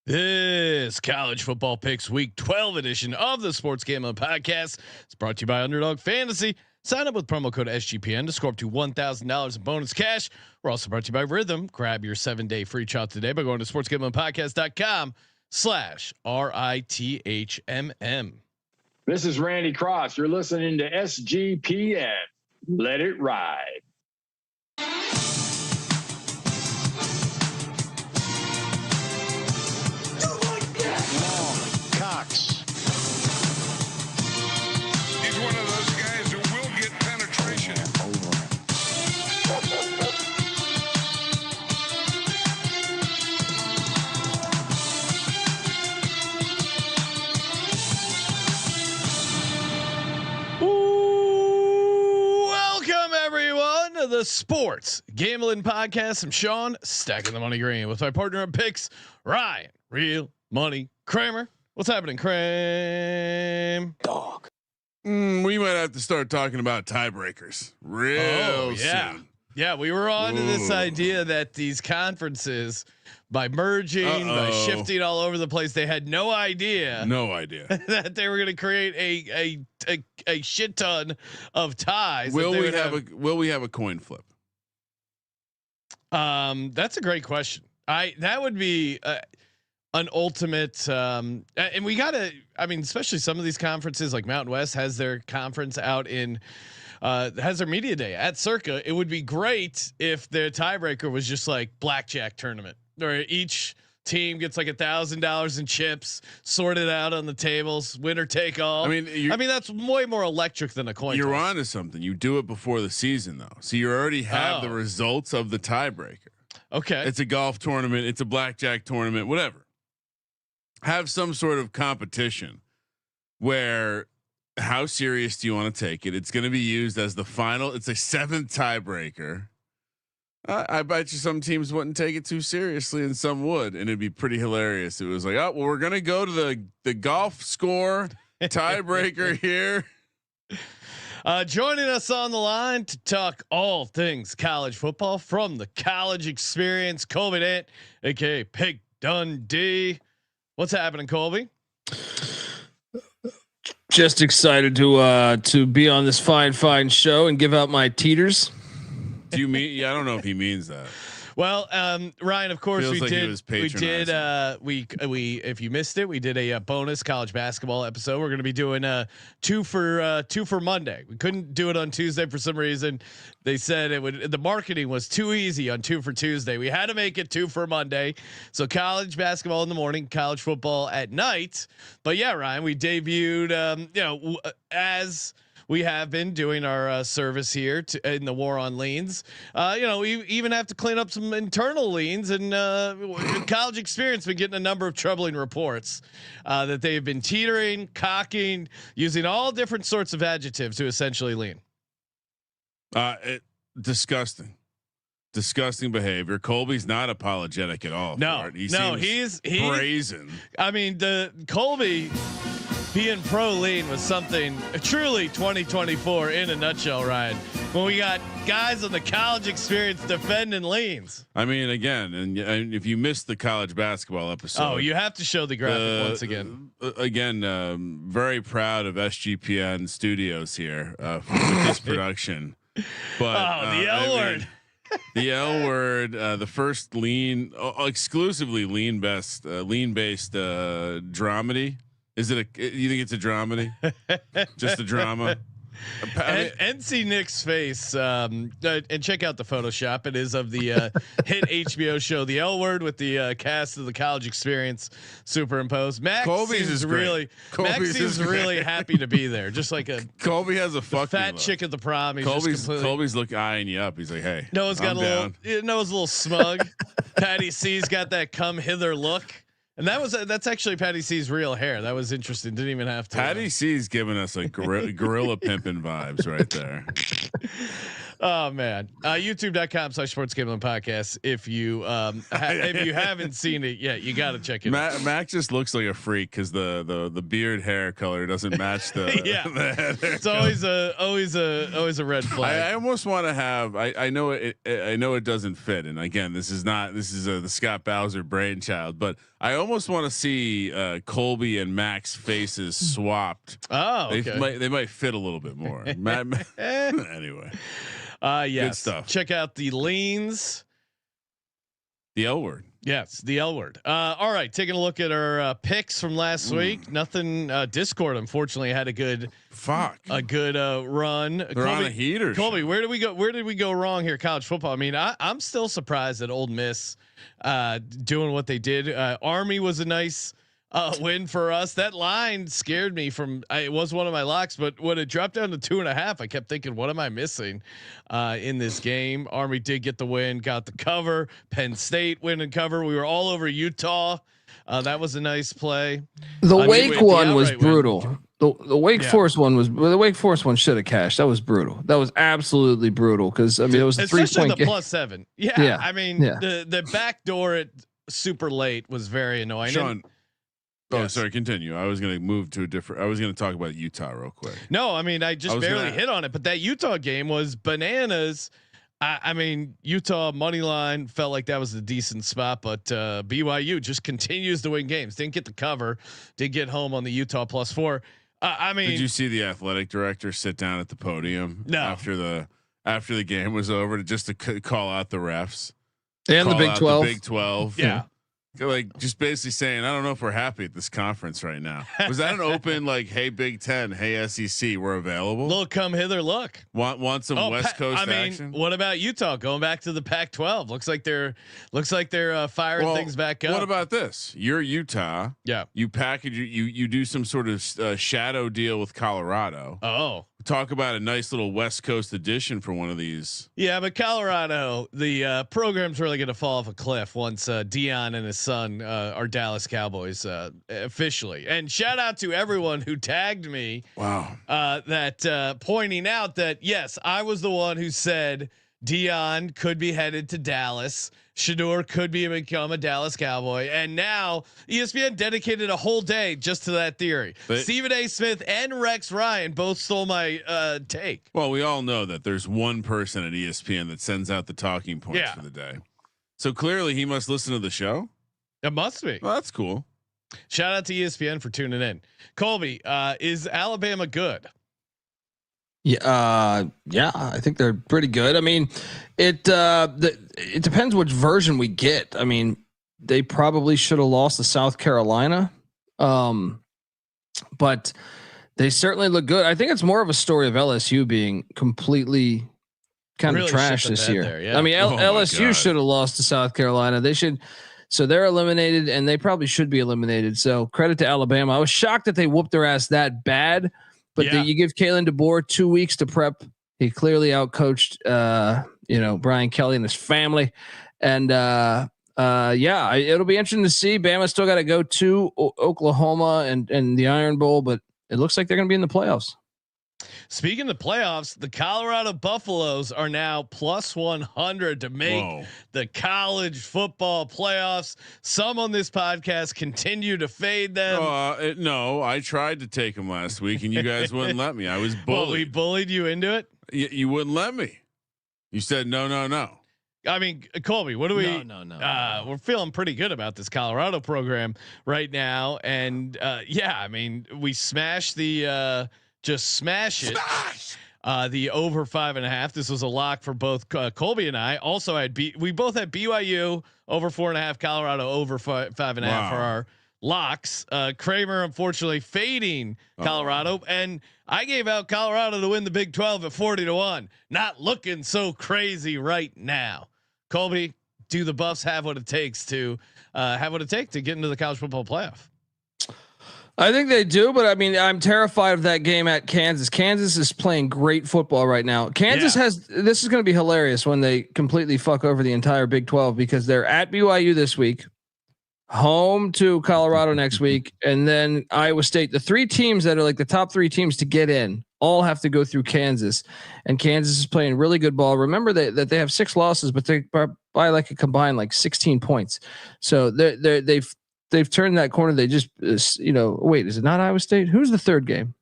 This college football picks week 12 edition of the Sports Gambling Podcast is brought to you by Underdog Fantasy. Sign up with promo code SGPN to score up to $1,000 in bonus cash. We're also brought to you by Rhythm. Grab your 7-day free trial today by going to sportsgamblingpodcast.com/RITHMM. This is Randy Cross. You're listening to SGPN. Let it ride. He's one of those guys who will get penetration. Welcome everyone to the Sports Gambling Podcast. I'm Sean, stacking the money green with my partner in picks, Ryan, Real Money Kramer. What's happening, Kramer? Dog. We might have to start talking about tiebreakers real soon. Yeah, we were on to this idea that these conferences, by merging, by shifting all over the place, they had no idea that they were going to create a shit ton of ties. Will we have a coin flip? That's a great question. That would be an ultimate, and we gotta. I mean, especially some of these conferences, like Mountain West has their conference out in. Has their media day at Circa. It would be great if their tiebreaker was just like blackjack tournament, or each team gets like $1,000 in chips sorted out on the tables, winner take all. I mean, that's way more electric than a coin. You're toss. onto something. You do it before the season though, so you already have the results of the tiebreaker. Okay, it's a golf tournament. It's a blackjack tournament. Whatever. Have some sort of competition where. How serious do you want to take it? It's going to be used as the final. It's a 7th tiebreaker. I bet you some teams wouldn't take it too seriously, and some would, and it'd be pretty hilarious. It was like, oh, well, we're going to go to the golf score tiebreaker here. Joining us on the line to talk all things college football from the college experience, Colby Dant, aka Pig Dundee. What's happening, Colby? Just excited to be on this fine show and give out my teeters. Do you mean? Yeah, I don't know if he means that. Well, Ryan, of course Feels we like did. We if you missed it, we did a bonus college basketball episode. We're going to be doing two for Monday. We couldn't do it on Tuesday for some reason. They said the marketing was too easy on 2 for Tuesday. We had to make it 2 for Monday. So college basketball in the morning, college football at night. But yeah, Ryan, we debuted, as we have been doing our service here in the war on leans. We even have to clean up some internal leans, and college experience been getting a number of troubling reports that they've been teetering, cocking, using all different sorts of adjectives to essentially lean. Disgusting behavior. Colby's not apologetic at all. No, he's brazen. I mean, the Colby being pro lean was something truly 2024 in a nutshell, Ryan. When we got guys on the college experience defending leans. I mean, again, and if you missed the college basketball episode, you have to show the graphic once again. Very proud of SGPN Studios here with this production. But the L word. The L word, the first exclusively lean based dramedy. Is it you think it's a dramedy? Just a drama? NC Nick's face, and check out the Photoshop. It is of the hit HBO show, The L Word, with the cast of the college experience superimposed. Max seems really happy to be there. Just like Colby has a fat look. chick at the prom. He's Colby's eyeing you up. He's like, hey, Noah's got a little smug. Patty C's got that come hither look. And that's actually Patty C's real hair. That was interesting. Didn't even have to. Patty C's giving us like gorilla pimping vibes right there. Oh man, YouTube.com/sports gambling podcast. If you if you haven't seen it yet, you got to check it out. Mac just looks like a freak because the beard hair color doesn't match the the head hair it's always a red flag. I almost want to have. I know it doesn't fit, and again, this is the Scott Bowser brainchild, but I almost want to see Colby and Mac's faces swapped. Oh, okay. They might fit a little bit more. Anyway, yes. Good stuff. Check out the leans. The L word. Yes, the L word. All right, taking a look at our picks from last week. Nothing. Discord unfortunately had a good run. They're on a heater. Colby, where did we go? Where did we go wrong here? College football. I mean, I'm still surprised at Ole Miss doing what they did. Army was a nice win for us. That line scared me it was one of my locks, but when it dropped down to 2.5, I kept thinking, what am I missing in this game? Army did get the win, got the cover. Penn State win and cover. We were all over Utah. That was a nice play. The Wake one was brutal. The Wake Forest one was the Wake Forest one should have cashed. That was brutal. That was absolutely brutal because I mean it was a 3-point game. +7. Yeah. I mean the back door at super late was very annoying. Sean, sorry. Continue. I was going to move to a different. I was going to talk about Utah real quick. No, I mean I barely hit on it, but that Utah game was bananas. I mean Utah money line felt like that was a decent spot, but BYU just continues to win games. Didn't get the cover. Did get home on the Utah +4. I mean, did you see the athletic director sit down at the podium after the game was over to call out the refs and the Big 12? The Big 12, yeah. Like just basically saying, I don't know if we're happy at this conference right now. Was that an open like, hey Big 10, hey SEC, we're available? Look, come hither, look. Want some West Coast action? What about Utah going back to the Pac-12? Looks like they're firing things back up. What about this? You're Utah. Yeah. You package you do some sort of shadow deal with Colorado. Oh. Talk about a nice little West Coast edition for one of these. Yeah, but Colorado, the program's really going to fall off a cliff once Dion and his son are Dallas Cowboys officially. And shout out to everyone who tagged me. Wow. That pointing out that yes, I was the one who said Dion could be headed to Dallas. Shador could become a Dallas Cowboy, and now ESPN dedicated a whole day just to that theory. Stephen A. Smith and Rex Ryan both stole my take. Well, we all know that there's one person at ESPN that sends out the talking points for the day, so clearly he must listen to the show. It must be. Well, that's cool. Shout out to ESPN for tuning in. Colby, is Alabama good? Yeah, I think they're pretty good. I mean, it depends which version we get. I mean, they probably should have lost to South Carolina, but they certainly look good. I think it's more of a story of LSU being completely kind of trash this year. There, yeah. I mean, LSU should have lost to South Carolina. They should. So they're eliminated, and they probably should be eliminated. So credit to Alabama. I was shocked that they whooped their ass that bad. But you give Kalen DeBoer 2 weeks to prep. He clearly outcoached, Brian Kelly and his family. And it'll be interesting to see. Bama still got to go to Oklahoma and the Iron Bowl, but it looks like they're going to be in the playoffs. Speaking of playoffs, the Colorado Buffaloes are now +100 to make the college football playoffs. Some on this podcast continue to fade them. No, I tried to take them last week and you guys wouldn't let me. I was bullied. Well, we bullied you into it. You wouldn't let me. You said no. I mean, Colby, what do we? No. We're feeling pretty good about this Colorado program right now, and I mean, we smashed the. Just smash it. The over 5.5. This was a lock for both Colby and I. Also, we both had BYU over 4.5, Colorado over 5.5 for our locks. Kramer unfortunately fading Colorado, and I gave out Colorado to win the Big 12 at 40-1. Not looking so crazy right now. Colby, do the Buffs have what it takes to get into the college football playoff? I think they do, but I mean, I'm terrified of that game at Kansas. Kansas is playing great football right now. Kansas this is going to be hilarious when they completely fuck over the entire Big 12 because they're at BYU this week, home to Colorado next week, and then Iowa State. The three teams that are like the top three teams to get in all have to go through Kansas, and Kansas is playing really good ball. Remember that they have 6 losses, but they by like a combined like 16 points. So they've turned that corner. They just, wait, is it not Iowa State? Who's the third game?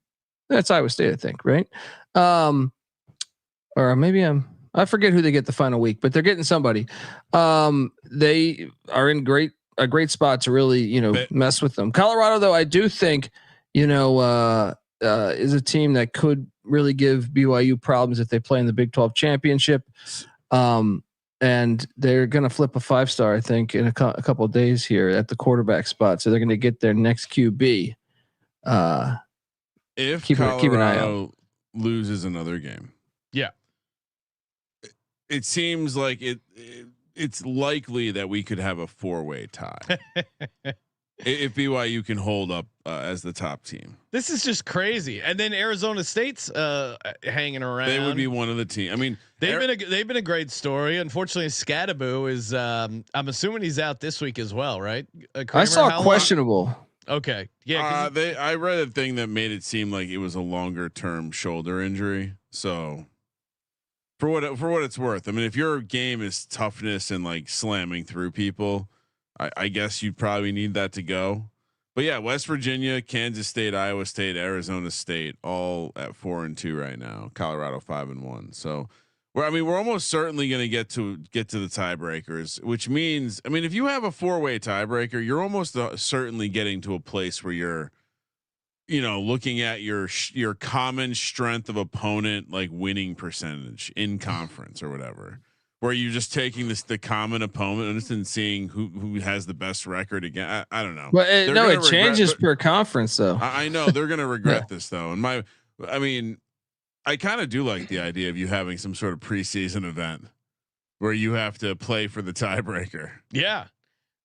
That's Iowa State, I think, right? Or maybe I forget who they get the final week, but they're getting somebody. They are in great a great spot to really, mess with them. Colorado, though, I do think, is a team that could really give BYU problems if they play in the Big 12 championship. And they're going to flip a 5-star, I think, in a couple of days here at the quarterback spot. So they're going to get their next QB. If keep an eye out. Loses another game. Yeah. It seems like it's likely that we could have a 4-way tie. If BYU can hold up as the top team. This is just crazy. And then Arizona State's hanging around. They would be one of the team. I mean, they've been a great story. Unfortunately, Scadaboo is. I'm assuming he's out this week as well, right? Kramer, I saw questionable. Okay, yeah. I read a thing that made it seem like it was a longer term shoulder injury. So, for what it's worth, I mean, if your game is toughness and like slamming through people, I guess you'd probably need that to go. But yeah, West Virginia, Kansas State, Iowa State, Arizona State, all at 4-2 right now. Colorado 5-1. So we're almost certainly going to get to the tiebreakers, which means, I mean, if you have a 4-way tiebreaker, you're almost certainly getting to a place where you're, looking at your common strength of opponent, like winning percentage in conference or whatever. Where you're just taking the common opponent and seeing who has the best record again. I don't know. But it changes per conference though. I know they're going to regret this though. And I kind of do like the idea of you having some sort of preseason event where you have to play for the tiebreaker. Yeah.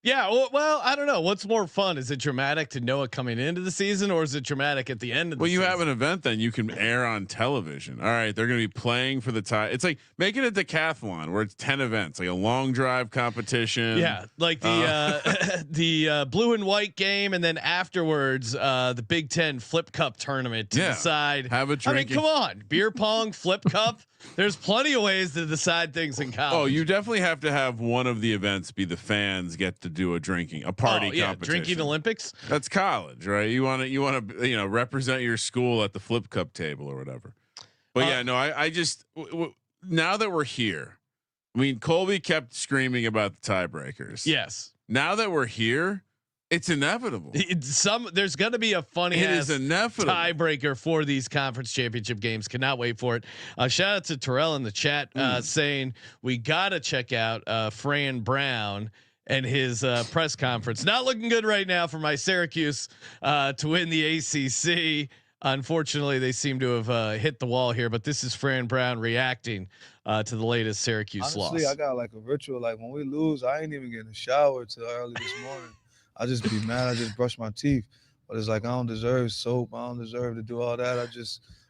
Yeah. Well, I don't know. What's more fun? Is it dramatic to know it coming into the season, or is it dramatic at the end of the season? Well, you have an event, then you can air on television. All right. They're going to be playing for the tie. It's like making a decathlon where it's 10 events, like a long drive competition. Yeah. Like the blue and white game. And then afterwards, the Big Ten flip cup tournament to decide. Have a drink. I mean, come on, beer pong, flip cup. There's plenty of ways to decide things in college. Oh, you definitely have to have one of the events be the fans get to do a party competition. Drinking Olympics. That's college, right? You want to represent your school at the flip cup table or whatever. But I just now that we're here, I mean, Colby kept screaming about the tiebreakers. Yes. Now that we're here, it's inevitable. There's going to be a funny tiebreaker for these conference championship games. Cannot wait for it. Shout out to Terrell in the chat saying we got to check out Fran Brown and his press conference. Not looking good right now for my Syracuse to win the ACC. Unfortunately, they seem to have hit the wall here. But this is Fran Brown reacting to the latest Syracuse loss. Honestly, I got like a ritual. Like when we lose, I ain't even getting a shower till early this morning. I just be mad. I just brush my teeth. But it's like I don't deserve soap. I don't deserve to do all that.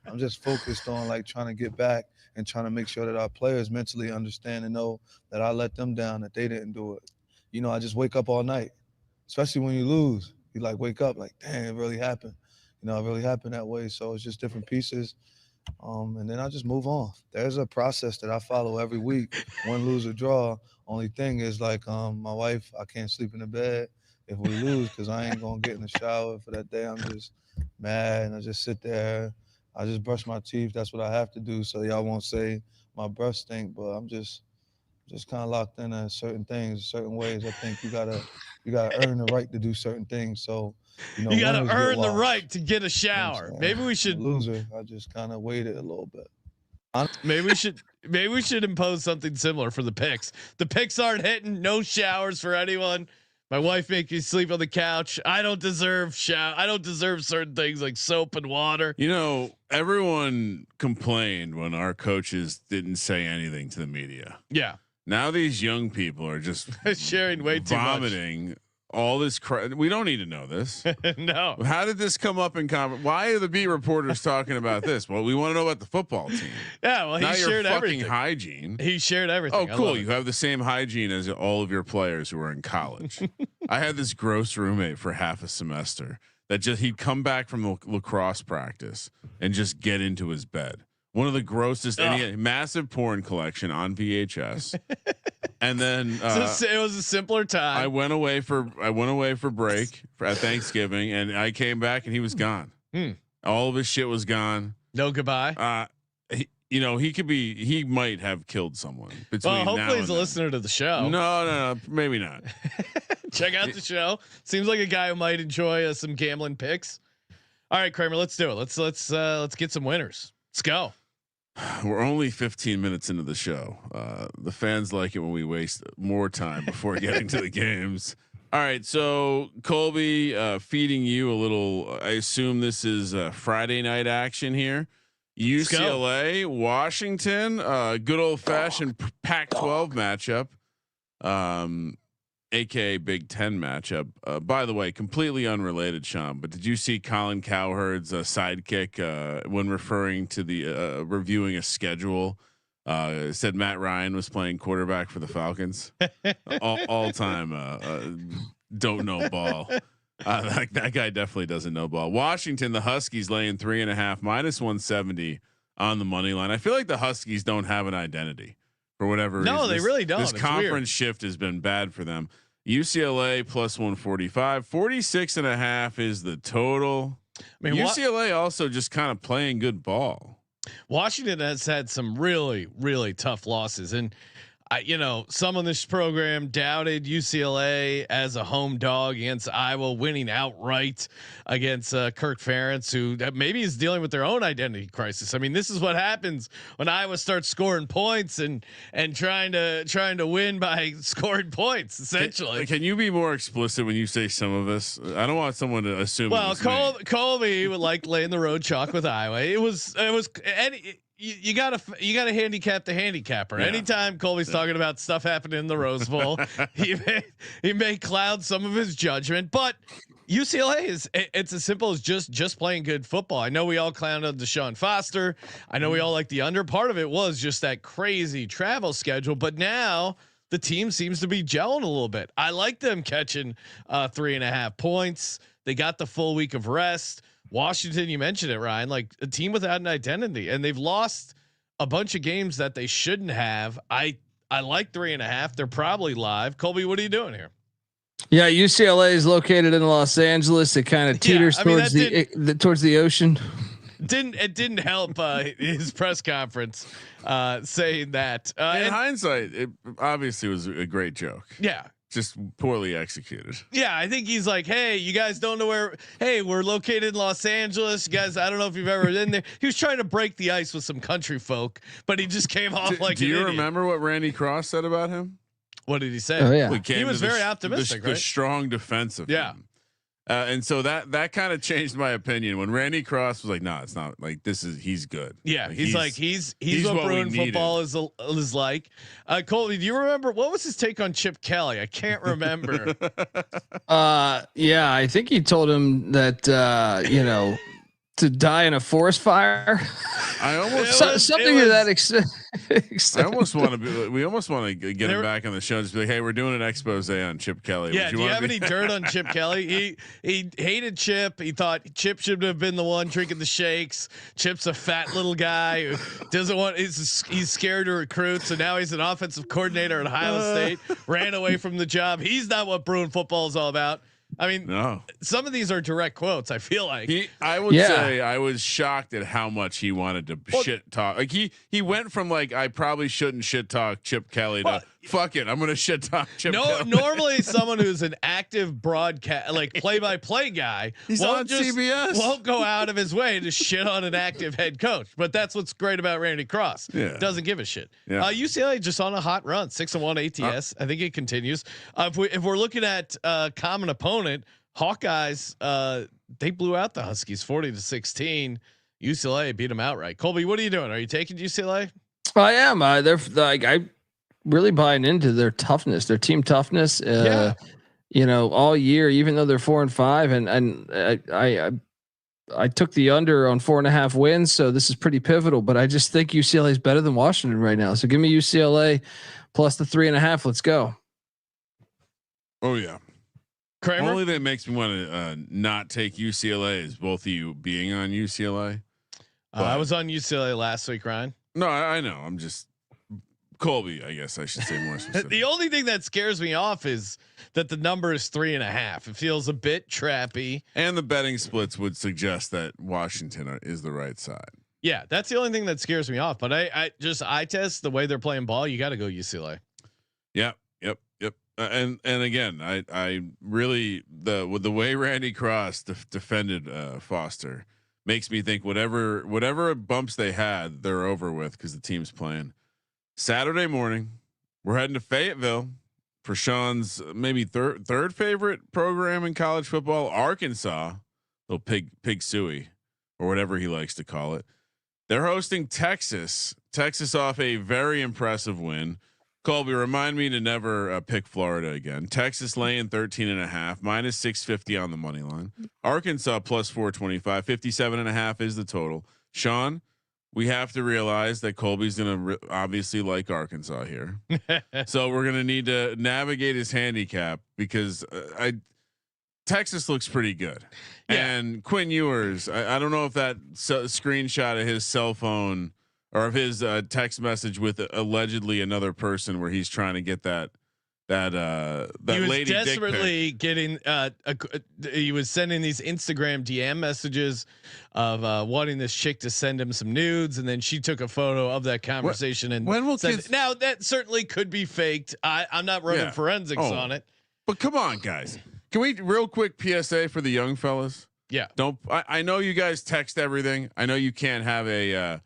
I'm just focused on like trying to get back and trying to make sure that our players mentally understand and know that I let them down, that they didn't do it. I just wake up all night, especially when you lose. You like wake up like, dang, it really happened. It really happened that way. So it's just different pieces. And then I just move on. There's a process that I follow every week. Win, lose, or draw. Only thing is like my wife, I can't sleep in the bed if we lose because I ain't going to get in the shower for that day. I'm just mad and I just sit there. I just brush my teeth. That's what I have to do so y'all won't say my breath stink, but I'm just kind of locked in on certain things, certain ways. I think you gotta earn the right to do certain things. So, you gotta earn the right to get a shower. Maybe we should loser. I just kind of waited a little bit. Maybe we should impose something similar for the picks. The picks aren't hitting. No showers for anyone. My wife makes me sleep on the couch. I don't deserve I don't deserve certain things like soap and water. Everyone complained when our coaches didn't say anything to the media. Yeah. Now these young people are just sharing way too much. Vomiting all this crap. We don't need to know this. No. How did this come up in conference? Why are the beat reporters talking about this? Well, we want to know about the football team. Yeah, well, he shared everything. Hygiene. He shared everything. Oh, cool. You have the same hygiene as all of your players who are in college. I had this gross roommate for half a semester that he'd come back from the lacrosse practice and just get into his bed. One of the grossest, and he had a massive porn collection on VHS. And then it was a simpler time. I went away for break at Thanksgiving, and I came back and he was gone. All of his shit was gone. No goodbye. He might have killed someone between. Well, hopefully he's a listener to the show. No, maybe not. Check out the show. Seems like a guy who might enjoy some gambling picks. All right, Kramer, let's do it. Let's get some winners. Let's go. We're only 15 minutes into the show. The fans like it when we waste more time before getting to the games. All right, so Colby, feeding you a little. I assume this is Friday night action here. UCLA, Washington, good old fashioned Pac-12 matchup, aka Big Ten matchup. By the way, completely unrelated, Sean. But did you see Colin Cowherd's sidekick when referring to the reviewing a schedule? Said Matt Ryan was playing quarterback for the Falcons. all time don't know ball. That guy definitely doesn't know ball. Washington, the Huskies laying 3.5 -170 on the money line. I feel like the Huskies don't have an identity for whatever reason. No, they really don't. This It's conference weird. shift has been bad for them. UCLA plus 145, 46.5 is the total. I mean, UCLA also just kind of playing good ball. Washington has had some really, really tough losses, and some on this program doubted UCLA as a home dog against Iowa, winning outright against Kirk Ferentz, who maybe is dealing with their own identity crisis. I mean, this is what happens when Iowa starts scoring points and trying to win by scoring points. Essentially, can you be more explicit when you say some of this? I don't want someone to assume. well, Colby would like laying the road chalk with Iowa. It was you gotta handicap the handicapper. Yeah. Anytime Colby's talking about stuff happening in the Rose Bowl, he may cloud some of his judgment, but UCLA it's as simple as just playing good football. I know we all clowned on Deshaun Foster. I know we all like the under. Part of it was just that crazy travel schedule, but now the team seems to be gelling a little bit. I like them catching 3.5 points. They got the full week of rest. Washington, you mentioned it, Ryan, like a team without an identity, and they've lost a bunch of games that they shouldn't have. I like 3.5. They're probably live. Colby, what are you doing here? Yeah, UCLA is located in Los Angeles. It kind of teeters towards towards the ocean. It didn't help his press conference saying that. In hindsight, it obviously was a great joke. Yeah. Just poorly executed. Yeah, I think he's like, hey, you guys don't know where. Hey, we're located in Los Angeles. You guys, I don't know if you've ever been there. He was trying to break the ice with some country folk, but he just came off like. Do you idiot. Remember what Randy Cross said about him? What did he say? Oh yeah, He was very optimistic. The right? strong defense of him. And so that kind of changed my opinion when Randy Cross was like, "No, it's not like this is he's good." Yeah, he's what Bruin football is like. Colby, do you remember what was his take on Chip Kelly? I can't remember. Yeah, I think he told him that to die in a forest fire. I almost something to that extent. I almost want to be. We almost want to get him back on the show. Just be like, hey, we're doing an expose on Chip Kelly. Yeah. Do you have any dirt on Chip Kelly? He hated Chip. He thought Chip should have been the one drinking the shakes. Chip's a fat little guy who doesn't want. He's scared to recruit. So now he's an offensive coordinator at Ohio State. Ran away from the job. He's not what Bruin football is all about. I mean, no. Some of these are direct quotes. I feel like I would say I was shocked at how much he wanted to shit talk. Like he went from like I probably shouldn't shit talk Chip Kelly to fuck it, I'm gonna shit talk Chip Kelly. Normally someone who's an active broadcast, like play-by-play guy, he's on CBS. Won't go out of his way to shit on an active head coach. But that's what's great about Randy Cross. Yeah. Doesn't give a shit. Yeah. UCLA just on a hot run, 6-1 ATS. I think it continues. If we're looking at common opponent, Hawkeyes, they blew out the Huskies 40-16. UCLA beat them outright. Colby, what are you doing? Are you taking UCLA? I am. They're like I really buying into their toughness, their team toughness. All year, even though they're 4-5, and I took the under on 4.5 wins, so this is pretty pivotal. But I just think UCLA is better than Washington right now. So give me UCLA plus the 3.5. Let's go. Oh yeah. Kramer? Only that makes me want to not take UCLA is both of you being on UCLA. I was on UCLA last week, Ryan. No, I know. I'm just Colby. I guess I should say more specific. The only thing that scares me off is that the number is 3.5. It feels a bit trappy, and the betting splits would suggest that Washington is the right side. Yeah, that's the only thing that scares me off. But I test the way they're playing ball. You got to go UCLA. Yep. and again, I really with the way Randy Cross defended Foster makes me think whatever bumps they had, they're over with because the team's playing Saturday morning. We're heading to Fayetteville for Sean's maybe third favorite program in college football, Arkansas, little pig suey or whatever he likes to call it. They're hosting Texas. Texas off a very impressive win. Colby, remind me to never pick Florida again. Texas laying 13.5, minus 650 on the money line. Arkansas plus 425, 57.5 is the total. Sean, we have to realize that Colby's going to obviously like Arkansas here. So we're going to need to navigate his handicap because Texas looks pretty good. Yeah. And Quinn Ewers, I don't know if that screenshot of his cell phone or of his text message with allegedly another person where he's trying to get that he was lady desperately getting he was sending these Instagram DM messages of wanting this chick to send him some nudes, and then she took a photo of that conversation. And when will now that certainly could be faked. I'm not running forensics on it, but come on, guys, can we real quick PSA for the young fellas? Yeah, don't. I know you guys text everything. I know you can't have a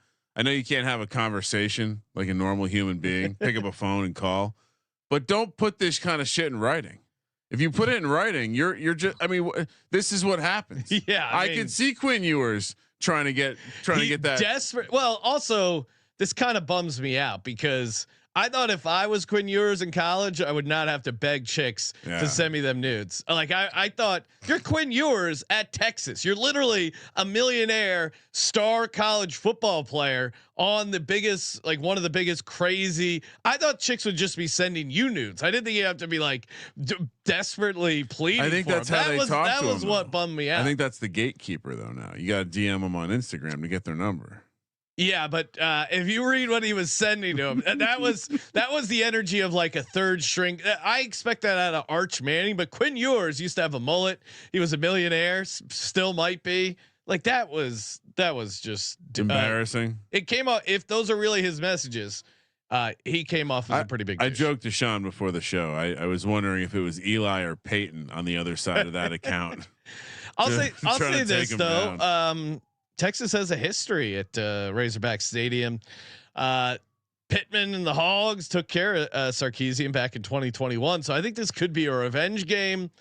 conversation like a normal human being. Pick up a phone and call. But don't put this kind of shit in writing. If you put it in writing, you're just. I mean, this is what happens. Yeah, I can see Quinn Ewers trying to get that desperate. Well, also this kind of bums me out because I thought if I was Quinn Ewers in college, I would not have to beg chicks to send me them nudes. Like I thought you're Quinn Ewers at Texas. You're literally a millionaire star college football player on the biggest, like one of the biggest crazy. I thought chicks would just be sending you nudes. I didn't think you have to be like desperately pleading. I think for that's them. how they talk That to was them, what though. bummed me out. I think that's the gatekeeper though. Now you got to DM them on Instagram to get their number. Yeah, but if you read what he was sending to him, that was the energy of like a third string. I expect that out of Arch Manning, but Quinn Ewers used to have a mullet. He was a millionaire, still might be. Like that was just embarrassing. It came out. If those are really his messages, he came off as a pretty big. I joked to Sean before the show. I was wondering if it was Eli or Peyton on the other side of that account. I'll say this though. Texas has a history at Razorback Stadium. Pittman and the Hogs took care of Sarkisian back in 2021. So I think this could be a revenge game.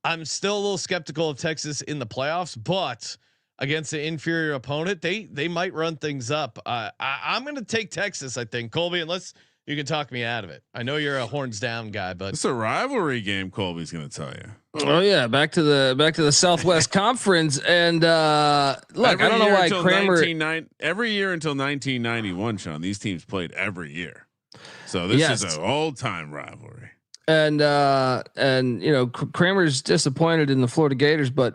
I'm still a little skeptical of Texas in the playoffs, but against an inferior opponent, they might run things up. I'm going to take Texas, I think. Colby, unless you can talk me out of it. I know you're a horns down guy, but it's a rivalry game. Colby's going to tell you. Oh yeah, back to the Southwest Conference, and look, I don't know why Kramer. Every year until 1991, Sean, these teams played every year, so this is an old time rivalry. And you know, Kramer's disappointed in the Florida Gators, but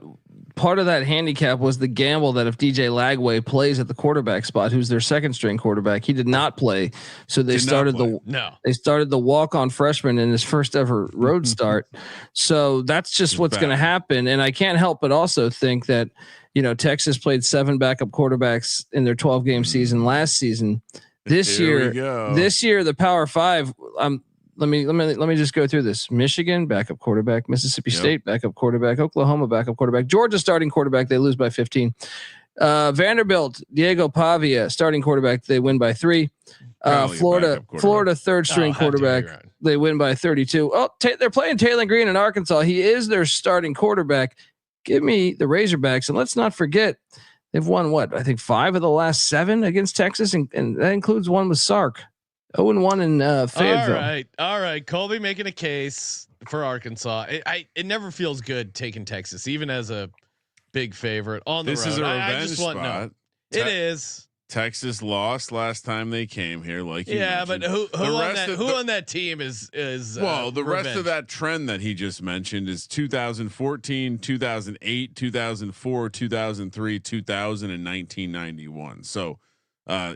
part of that handicap was the gamble that if DJ Lagway plays at the quarterback spot, who's their second string quarterback, he did not play. So they started the walk-on freshman in his first ever road start. So that's just what's going to happen. And I can't help but also think that, you know, Texas played 7 backup quarterbacks in their 12 game season last season. This year, the Power 5, let me just go through this. Michigan backup quarterback, Mississippi State backup quarterback, Oklahoma backup quarterback, Georgia starting quarterback. They lose by 15. Vanderbilt, Diego Pavia starting quarterback. They win by 3. Florida third string quarterback. They win by 32. Oh, they're playing Taylor Green in Arkansas. He is their starting quarterback. Give me the Razorbacks, and let's not forget they've won I think 5 of the last 7 against Texas, and that includes one with Sark. 0-1 in Fayetteville. All right. Colby making a case for Arkansas. It never feels good taking Texas, even as a big favorite on the road. This is a revenge spot. It is. Texas lost last time they came here, like you mentioned. But who on that team is well, the revenge. rest of that trend that he just mentioned is 2014, 2008, 2004, 2003, 2000, and 1991. So.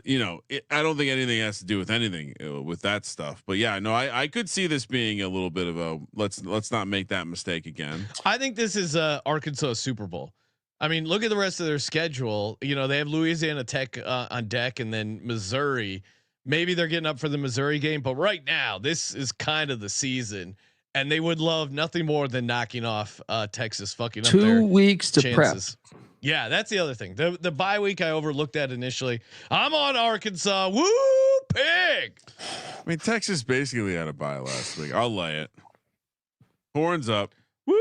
You know, I don't think anything has to do with anything with that stuff, but yeah, no, I could see this being a little bit of a let's not make that mistake again. I think this is Arkansas Super Bowl. I mean, look at the rest of their schedule. You know, they have Louisiana Tech on deck, and then Missouri. Maybe they're getting up for the Missouri game, but right now this is kind of the season. and they would love nothing more than knocking off Texas, fucking up 2 weeks to chances. prep. Yeah, that's the other thing. The bye week I overlooked that initially. I'm on Arkansas. Woo, pig. I mean, Texas basically had a bye last week. I'll lay it. Horns up. Woo,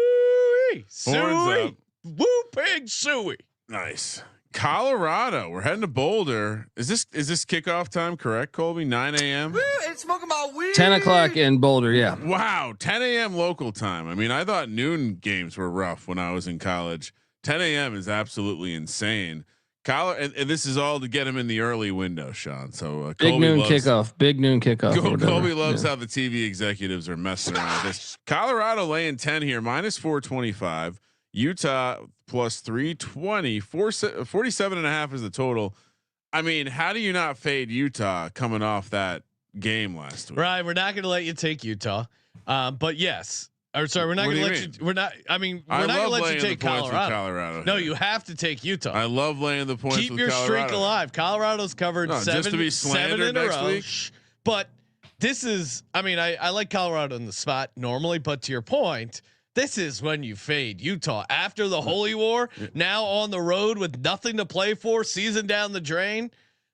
Horns up. Woo, pig, suey. Nice. Colorado. We're heading to Boulder. Is this kickoff time correct, Colby? 9 a.m. 10 o'clock in Boulder. Yeah. Wow, 10 a.m. local time. I mean, I thought noon games were rough when I was in college. 10 a.m. is absolutely insane. And this is all to get him in the early window, Sean. So Big noon kickoff. Colby loves how the TV executives are messing around with this. Colorado laying 10 here, minus 425. Utah plus 320. 47.5 is the total. I mean, how do you not fade Utah coming off that game last week? Right, we're not going to let you take Utah, but yes. Or sorry, we're not going to let you. We're not. I mean, we're not going to let you take Colorado. No, you have to take Utah. I love laying the points. Keep your Colorado. streak alive. Colorado's covered seven in a row. Week. But this is. I mean, I like Colorado in the spot normally, but to your point, this is when you fade Utah after the Holy War. Now on the road with nothing to play for, season down the drain.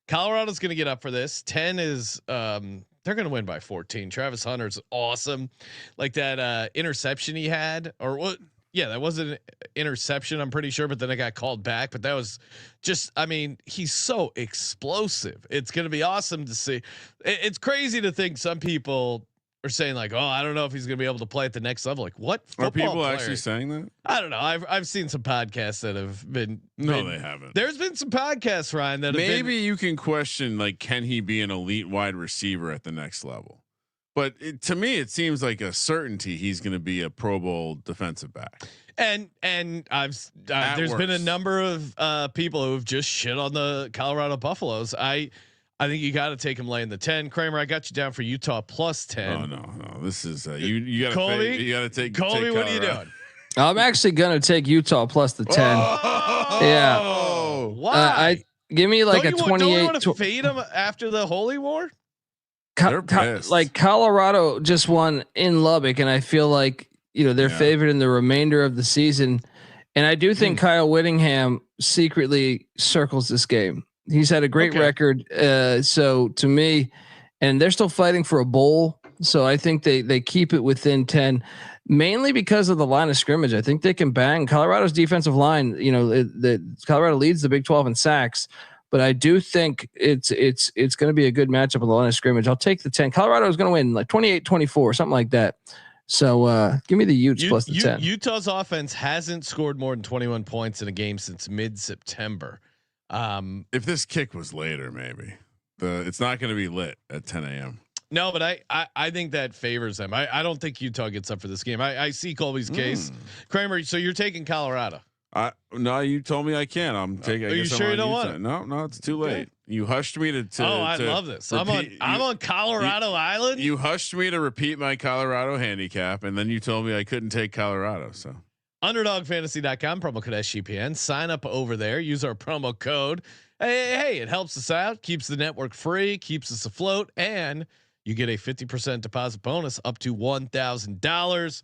Colorado's going to get up for this. 10 is. They're going to win by 14. Travis Hunter's awesome. Like that interception he had, or what? Yeah, that was an interception, I'm pretty sure, but then it got called back. But that was just, I mean, he's so explosive. It's going to be awesome to see. It's crazy to think some people are saying like, oh, I don't know if he's going to be able to play at the next level. Like, what? Are people actually saying that? I don't know. I've seen some podcasts that have been. No, they haven't. There's been some podcasts, Ryan, that maybe you can question like, can he be an elite wide receiver at the next level? But to me, it seems like a certainty he's going to be a Pro Bowl defensive back. And there's been a number of people who have just shit on the Colorado Buffaloes. I think you got to take him laying the 10. Kramer, I got you down for Utah plus 10. Oh no. This is you got to Colby. You got to take Colby. Take what are you doing? I'm actually gonna take Utah plus the 10. Oh, yeah. Why? Give me like don't a 28. Don't you want to fade them after the Holy War? Like Colorado just won in Lubbock, and I feel like they're favored in the remainder of the season. And I do think Kyle Whittingham secretly circles this game. He's had a great record. So to me, and they're still fighting for a bowl. So I think they keep it within 10, mainly because of the line of scrimmage. I think they can bang Colorado's defensive line. Colorado leads the Big 12 in sacks, but I do think it's going to be a good matchup on the line of scrimmage. I'll take the 10. Colorado is going to win like 28-24, something like that. So give me the Utes plus the 10. Utah's offense hasn't scored more than 21 points in a game since mid-September. If this kick was later, maybe it's not going to be lit at 10 a.m. No, but I think that favors them. I don't think Utah gets up for this game. I see Colby's case. Kramer, so you're taking Colorado. No, you told me I can't. I'm taking. Are you sure you don't want it? No, it's too late. Okay. You hushed me to. I love this. I'm on Colorado Island. You hushed me to repeat my Colorado handicap, and then you told me I couldn't take Colorado. So UnderdogFantasy.com, promo code SGPN. Sign up over there. Use our promo code. Hey, it helps us out, keeps the network free, keeps us afloat, and you get a 50% deposit bonus up to $1,000.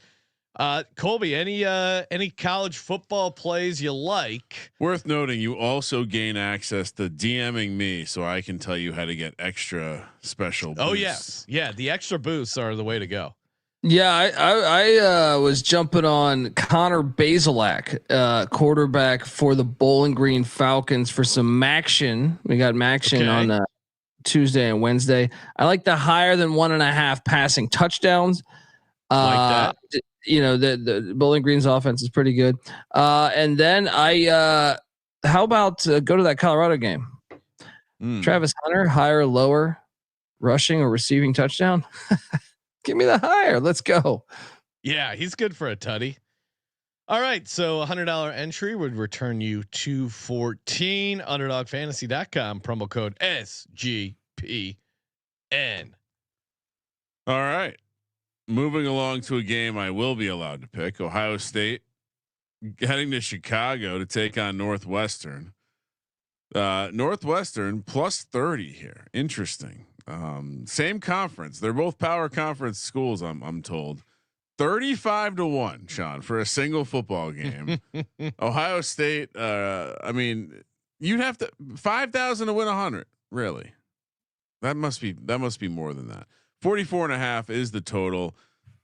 Colby, any college football plays you like? Worth noting, you also gain access to DMing me, so I can tell you how to get extra special boosts. Oh yes, yeah, the extra boosts are the way to go. Yeah, I was jumping on Connor Bazelak, quarterback for the Bowling Green Falcons for some Maction. We got Maction on Tuesday and Wednesday. I like the higher than 1.5 passing touchdowns. Like that. The Bowling Green's offense is pretty good. And then how about go to that Colorado game? Travis Hunter, higher or lower rushing or receiving touchdown? Give me the higher. Let's go. Yeah, he's good for a tutty. All right, so $100 entry would return you $214. UnderdogFantasy.com, promo code SGPN. All right. Moving along to a game I will be allowed to pick. Ohio State heading to Chicago to take on Northwestern. Northwestern plus 30 here. Interesting. Same conference. They're both power conference schools. I'm told. 35-1, Sean, for a single football game. Ohio State. I mean, you'd have to 5,000 to win 100. Really, that must be more than that. 44.5 is the total.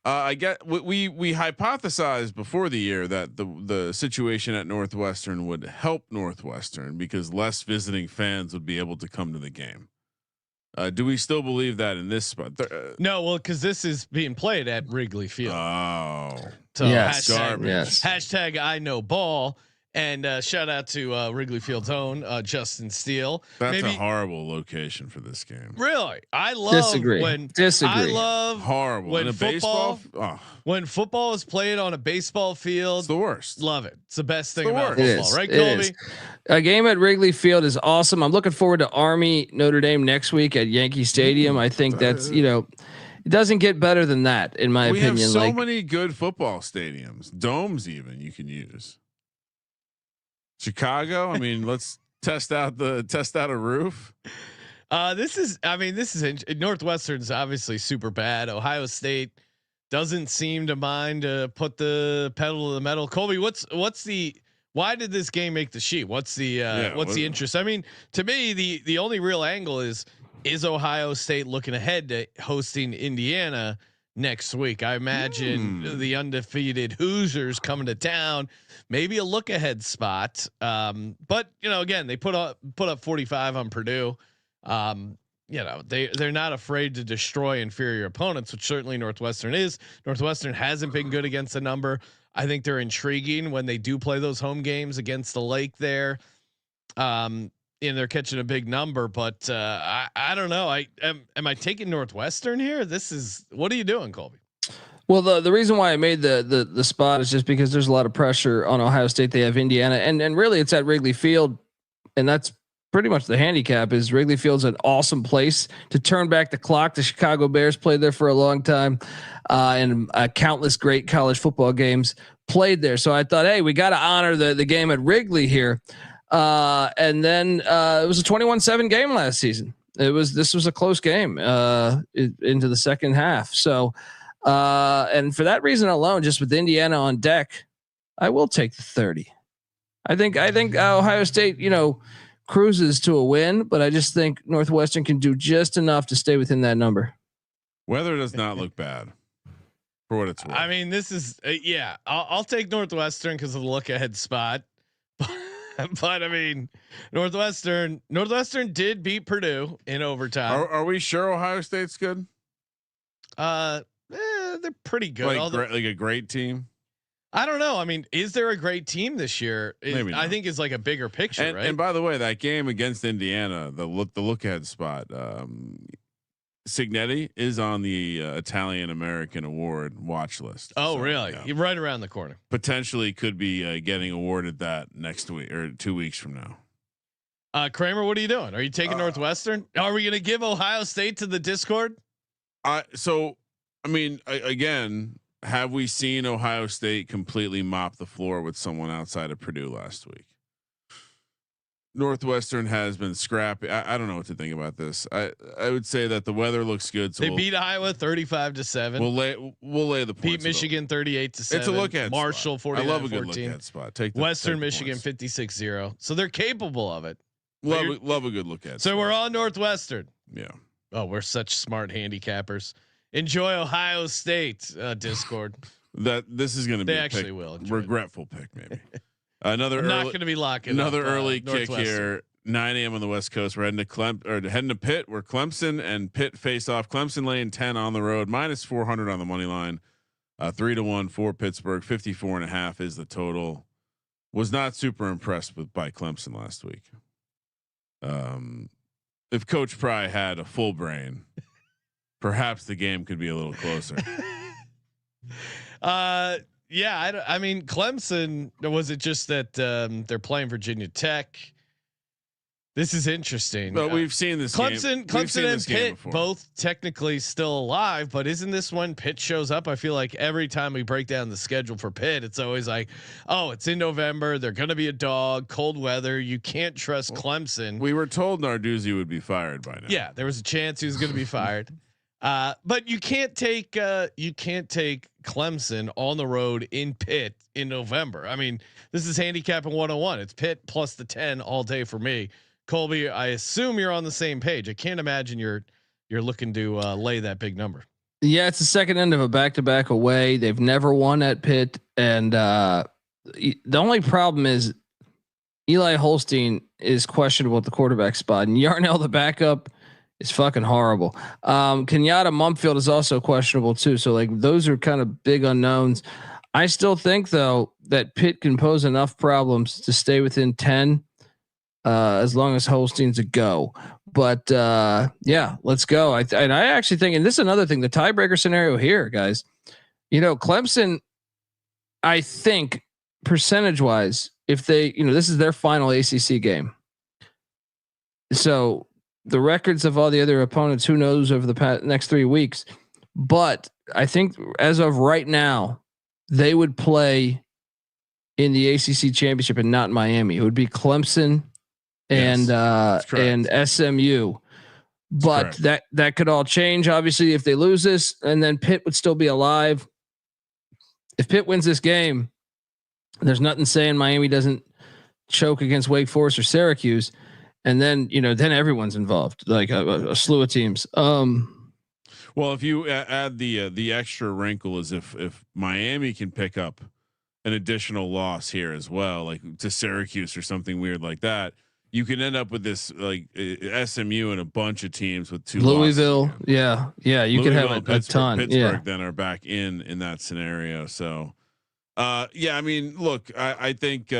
I get we hypothesized before the year that the situation at Northwestern would help Northwestern because less visiting fans would be able to come to the game. Do we still believe that in this spot? No, well, because this is being played at Wrigley Field. Oh, so yes, hashtag I know ball. And shout out to Wrigley Field's own Justin Steele. That's a horrible location for this game. Really, I love when I love horrible when in a football. When football is played on a baseball field, it's the worst. Love it. It's the best thing about football, right, Colby? A game at Wrigley Field is awesome. I'm looking forward to Army Notre Dame next week at Yankee Stadium. I think that's it doesn't get better than that in my opinion. We have so many good football stadiums, domes even you can use. Chicago. I mean, let's test out a roof. This is Northwestern's obviously super bad. Ohio State doesn't seem to mind to put the pedal to the metal. Colby, why did this game make the sheet? What's the interest? I mean, to me, the only real angle is Ohio State looking ahead to hosting Indiana next week. I imagine the undefeated Hoosiers coming to town, maybe a look ahead spot. But again, they put up 45 on Purdue. They're not afraid to destroy inferior opponents, which certainly Northwestern is. Northwestern hasn't been good against the number. I think they're intriguing when they do play those home games against the Lake there. And they're catching a big number, but I don't know. Am I taking Northwestern here? What are you doing, Colby? Well, the reason why I made the spot is just because there's a lot of pressure on Ohio State. They have Indiana, and really it's at Wrigley Field, and that's pretty much the handicap. Is Wrigley Field's an awesome place to turn back the clock. The Chicago Bears played there for a long time, and countless great college football games played there. So I thought, hey, we got to honor the game at Wrigley here. And then it was a 21-7 game last season. This was a close game into the second half. So and for that reason alone, just with Indiana on deck, I will take the 30. I think Ohio State, cruises to a win, but I just think Northwestern can do just enough to stay within that number. Weather does not look bad for what it's worth. I mean, this is I'll take Northwestern because of the look ahead spot. But I mean, Northwestern did beat Purdue in overtime. Are we sure Ohio State's good? They're pretty good. Like a great team. I don't know. I mean, is there a great team this year? Maybe not. I think is like a bigger picture, right? And by the way, that game against Indiana, the look ahead spot, Signetti is on the Italian American Award watch list. Oh, so, really? Yeah. You're right around the corner. Potentially could be getting awarded that next week or 2 weeks from now. Kramer, what are you doing? Are you taking Northwestern? Are we going to give Ohio State to the Discord? Again, have we seen Ohio State completely mop the floor with someone outside of Purdue last week? Northwestern has been scrappy. I don't know what to think about this. I would say that the weather looks good. So they beat Iowa 35-7. We'll lay the points. Beat Michigan 38-7. It's a look at Marshall 49-14. I love a good look at spot. Western Michigan 56-0. So they're capable of it. Love a good look at. So we're on Northwestern. Yeah. Oh, we're such smart handicappers. Enjoy Ohio State Discord. That this is going to be regretful pick maybe. I'm not going to be locking another up, early kick here. 9 a.m. on the West Coast. We're heading to Pitt, where Clemson and Pitt face off. Clemson laying 10 on the road, -400 on the money line. 3-1 for Pittsburgh. 54.5 is the total. Was not super impressed by Clemson last week. If Coach Pry had a full brain, perhaps the game could be a little closer. Yeah, I mean, Clemson, was it just that they're playing Virginia Tech? This is interesting. But we've seen this Clemson and Pitt both technically still alive, but isn't this when Pitt shows up? I feel like every time we break down the schedule for Pitt, it's always like, oh, it's in November. They're going to be a dog, cold weather. You can't trust Clemson. We were told Narduzzi would be fired by now. Yeah, there was a chance he was going to be fired. But you can't take Clemson on the road in Pitt in November. I mean, this is handicapping 101. It's Pitt plus the 10 all day for me. Colby, I assume you're on the same page. I can't imagine you're looking to lay that big number. Yeah, it's the second end of a back-to-back away. They've never won at Pitt, and the only problem is Eli Holstein is questionable at the quarterback spot, and Yarnell, the backup, is fucking horrible. Kenyatta Mumfield is also questionable too. So like those are kind of big unknowns. I still think though that Pitt can pose enough problems to stay within 10 as long as Holstein's a go. But yeah, let's go. I actually think, and this is another thing, the tiebreaker scenario here, guys. You know, Clemson, I think percentage wise, if they, this is their final ACC game. So the records of all the other opponents, who knows over the next 3 weeks, but I think as of right now, they would play in the ACC championship and not Miami. It would be Clemson and SMU, but that could all change obviously if they lose this, and then Pitt would still be alive. If Pitt wins this game, there's nothing saying Miami doesn't choke against Wake Forest or Syracuse. And then, then everyone's involved, like a slew of teams. Well, if you add the extra wrinkle is if Miami can pick up an additional loss here as well, like to Syracuse or something weird like that, you can end up with this like SMU and a bunch of teams with 2 Louisville. losses. Yeah. You could have a ton. Pittsburgh then are back in that scenario. So, yeah, I mean, look, I think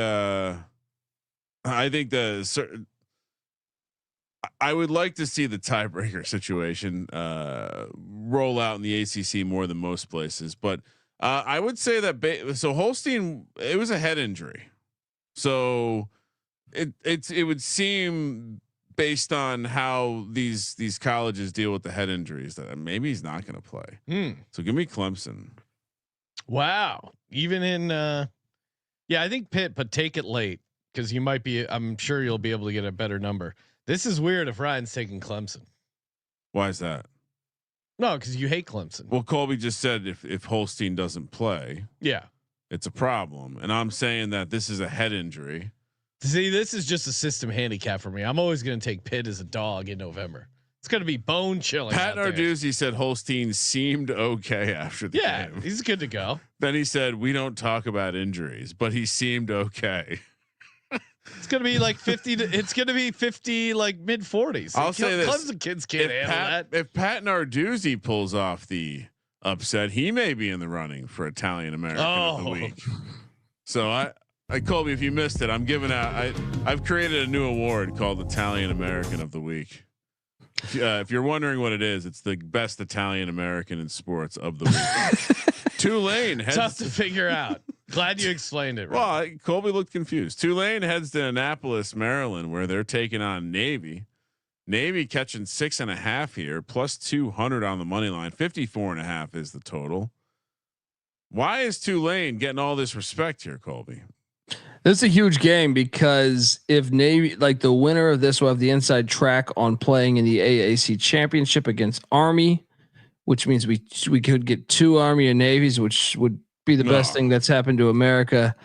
I would like to see the tiebreaker situation roll out in the ACC more than most places, but I would say that so Holstein, it was a head injury, so it would seem based on how these colleges deal with the head injuries that maybe he's not going to play. So give me Clemson. Wow, even in I think Pitt, but take it late because you might be. I'm sure you'll be able to get a better number. This is weird if Ryan's taking Clemson. Why is that? No, because you hate Clemson. Well, Colby just said if Holstein doesn't play, it's a problem. And I'm saying that this is a head injury. See, this is just a system handicap for me. I'm always going to take Pitt as a dog in November. It's going to be bone chilling. Pat Narduzzi said Holstein seemed okay after the game. Yeah, he's good to go. Then he said, we don't talk about injuries, but he seemed okay. It's gonna be like 50. It's gonna be 50, like mid 40s. I'll say this: Clemson kids can't handle that. If Pat Narduzzi pulls off the upset, he may be in the running for Italian American of the week. So I Colby, if you missed it, I'm giving out. I've created a new award called Italian American of the Week. If you're wondering what it is, it's the best Italian American in sports of the week. Tulane heads tough to figure out. Glad you explained it. Right. Well, Colby looked confused. Tulane heads to Annapolis, Maryland, where they're taking on Navy. Navy catching 6.5 here, plus 200 on the money line. 54.5 is the total. Why is Tulane getting all this respect here, Colby? This is a huge game because if Navy, like the winner of this, will have the inside track on playing in the AAC championship against Army, which means we could get 2 Army and Navies, which would be the best thing that's happened to America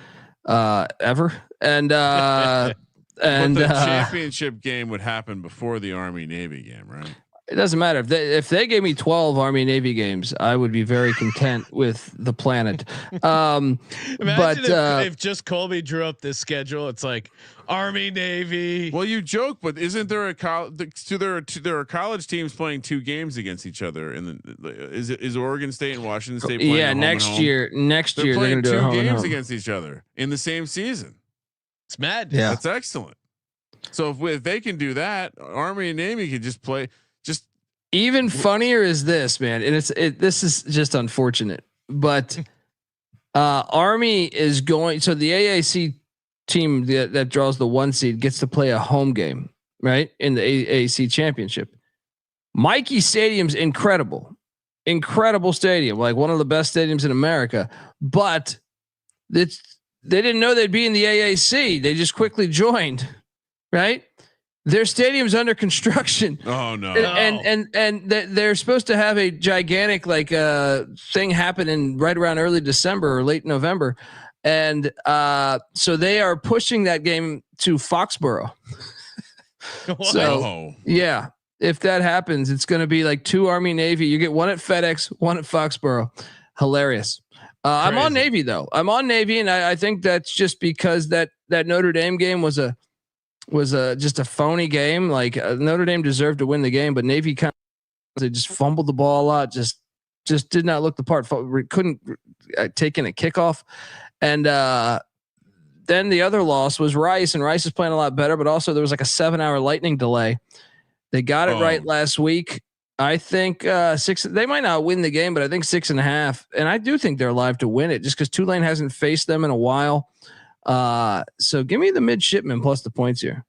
ever. And the championship game would happen before the Army Navy game, right? It doesn't matter if they gave me 12 Army Navy games, I would be very content with the planet. Imagine if just Colby drew up this schedule, it's like Army Navy. Well, you joke, but isn't there there are college teams playing 2 games against each other? Is Oregon State and Washington State playing? Yeah, next year they're playing going to do 2 games against each other in the same season. It's mad. Yeah, that's excellent. So if they can do that, Army and Navy could just play. Just even funnier is this, man, and this is just unfortunate, but Army is going. So the AAC team that draws the 1 seed gets to play a home game, right, in the AAC championship. Mikey Stadium's incredible stadium, like one of the best stadiums in America. But they didn't know they'd be in the AAC. They just quickly joined, right? Their stadium's under construction. Oh no. And they're supposed to have a gigantic thing happen right around early December or late November. And so they are pushing that game to Foxborough. So yeah, if that happens, it's going to be like 2 Army Navy. You get one at FedEx, one at Foxborough. Hilarious. I'm on Navy though. I'm on Navy, and I think that's just because that Notre Dame game was just a phony game. Like Notre Dame deserved to win the game, but Navy they just fumbled the ball a lot. Just did not look the part. Couldn't take in a kickoff, and then the other loss was Rice, and Rice is playing a lot better. But also there was like a 7-hour lightning delay. They got it right last week. I think 6. They might not win the game, but I think 6.5. And I do think they're alive to win it, just because Tulane hasn't faced them in a while. So give me the midshipmen plus the points here.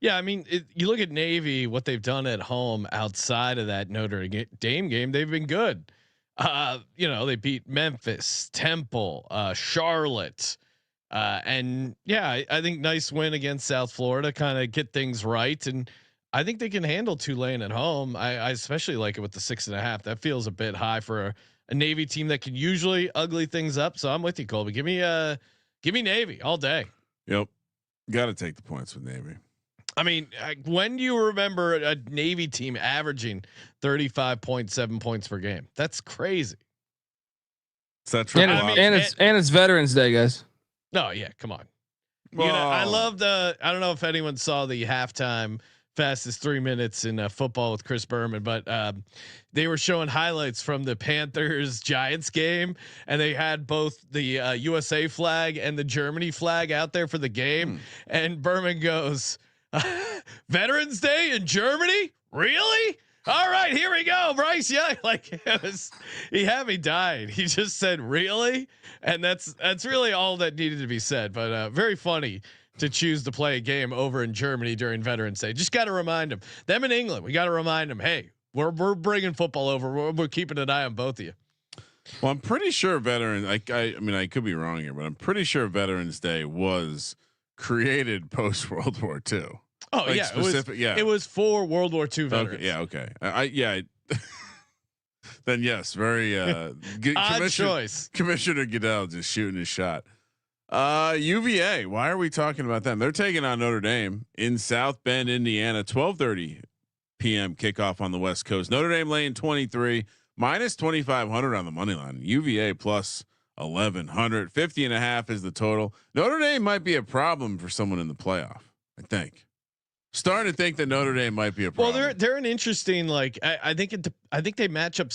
Yeah, I mean, you look at Navy, what they've done at home outside of that Notre Dame game, they've been good. They beat Memphis, Temple, Charlotte, and yeah, I think nice win against South Florida, kind of get things right, and I think they can handle Tulane at home. I especially like it with the 6.5. That feels a bit high for a Navy team that can usually ugly things up. So I'm with you, Colby. Give me Navy all day. Yep, got to take the points with Navy. I mean, when do you remember a Navy team averaging 35.7 points per game? That's crazy. Is that true? And it's Veterans Day, guys. No, yeah, come on. I love I don't know if anyone saw the halftime fastest 3 minutes in football with Chris Berman, but they were showing highlights from the Panthers Giants game, and they had both the USA flag and the Germany flag out there for the game. And Berman goes, Veterans Day in Germany? Really? All right, here we go, Bryce. Yeah, he had me dying. He just said, really? And that's really all that needed to be said, but very funny to choose to play a game over in Germany during Veterans Day. Just got to remind them in England, we got to remind them, hey, we're bringing football over. We're keeping an eye on both of you. Well, I'm pretty sure Veterans, I mean, I could be wrong here, but I'm pretty sure Veterans Day was created post World War II. Oh yeah, it was for World War II veterans. Okay, yeah. Then yes, very good choice. Commissioner Goodell just shooting his shot. UVA. Why are we talking about them? They're taking on Notre Dame in South Bend, Indiana. 12:30 p.m. kickoff on the West Coast. Notre Dame laying 23 minus 2,500 on the money line. UVA plus 1,100. 50.5 is the total. Notre Dame might be a problem for someone in the playoff. I think. Starting to think that Notre Dame might be a problem. Well, they're an interesting I think they match up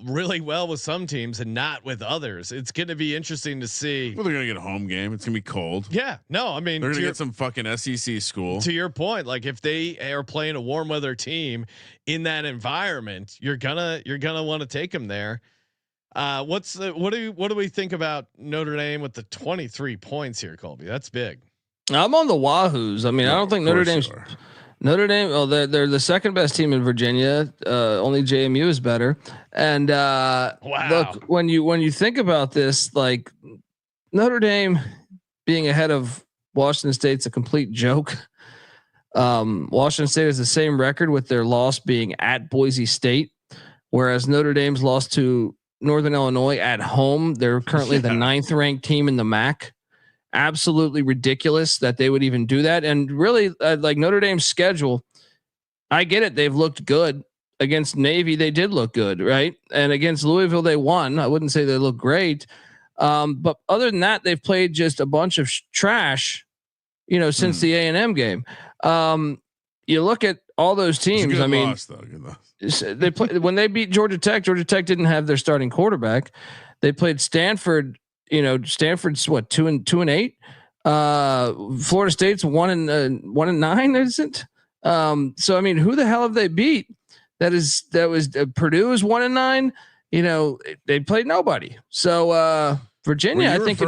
really well with some teams and not with others. It's going to be interesting to see. Well, they're going to get a home game. It's going to be cold. Yeah, no, I mean they're going to get some fucking SEC school. To your point, like if they are playing a warm weather team in that environment, you're gonna want to take them there. What do we think about Notre Dame with the 23 points here, Colby? That's big. I'm on the Wahoos. I mean, I don't think Notre Dame. Well, they're the second best team in Virginia. Only JMU is better. And wow. Look, when you think about this, like Notre Dame being ahead of Washington State's a complete joke. Washington State has the same record with their loss being at Boise State, whereas Notre Dame's lost to Northern Illinois at home. They're currently the 9th ranked team in the MAC. Absolutely ridiculous that they would even do that. And really like Notre Dame's schedule, I get it. They've looked good against Navy. They did look good. Right. And against Louisville, they won. I wouldn't say they look great. But other than that, they've played just a bunch of trash, since the A&M game. You look at all those teams. I mean, they play when they beat Georgia Tech. Georgia Tech didn't have their starting quarterback. They played Stanford. Stanford's what 2-8. Florida State's 1-9, isn't? So I mean, who the hell have they beat? That was Purdue is 1-9. They played nobody. So Virginia, I think.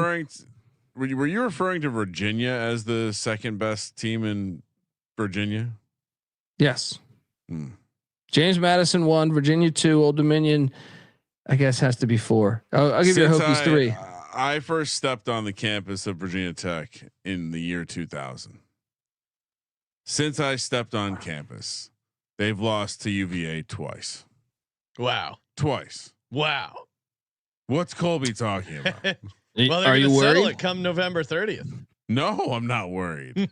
Were you referring to Virginia as the second best team in Virginia? Yes. James Madison 1, Virginia 2, Old Dominion, I guess has to be 4. I'll give you a Hokies 3. I first stepped on the campus of Virginia Tech in the year 2000. since I stepped on campus, they've lost to UVA twice. Wow. Twice. Wow. What's Colby talking about? Well, they're Are you gonna settle worried? it come November 30th. No, I'm not worried.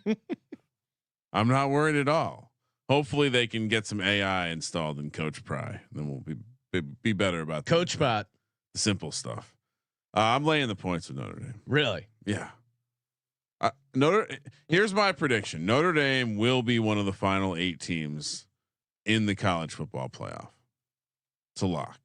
I'm not worried at all. Hopefully they can get some AI installed in Coach Pry. Then we'll be better about Coach Bot. the simple stuff. I'm laying the points with Notre Dame. Really? Yeah. Here's my prediction. Notre Dame will be one of the final 8 teams in the college football playoff. It's a lock.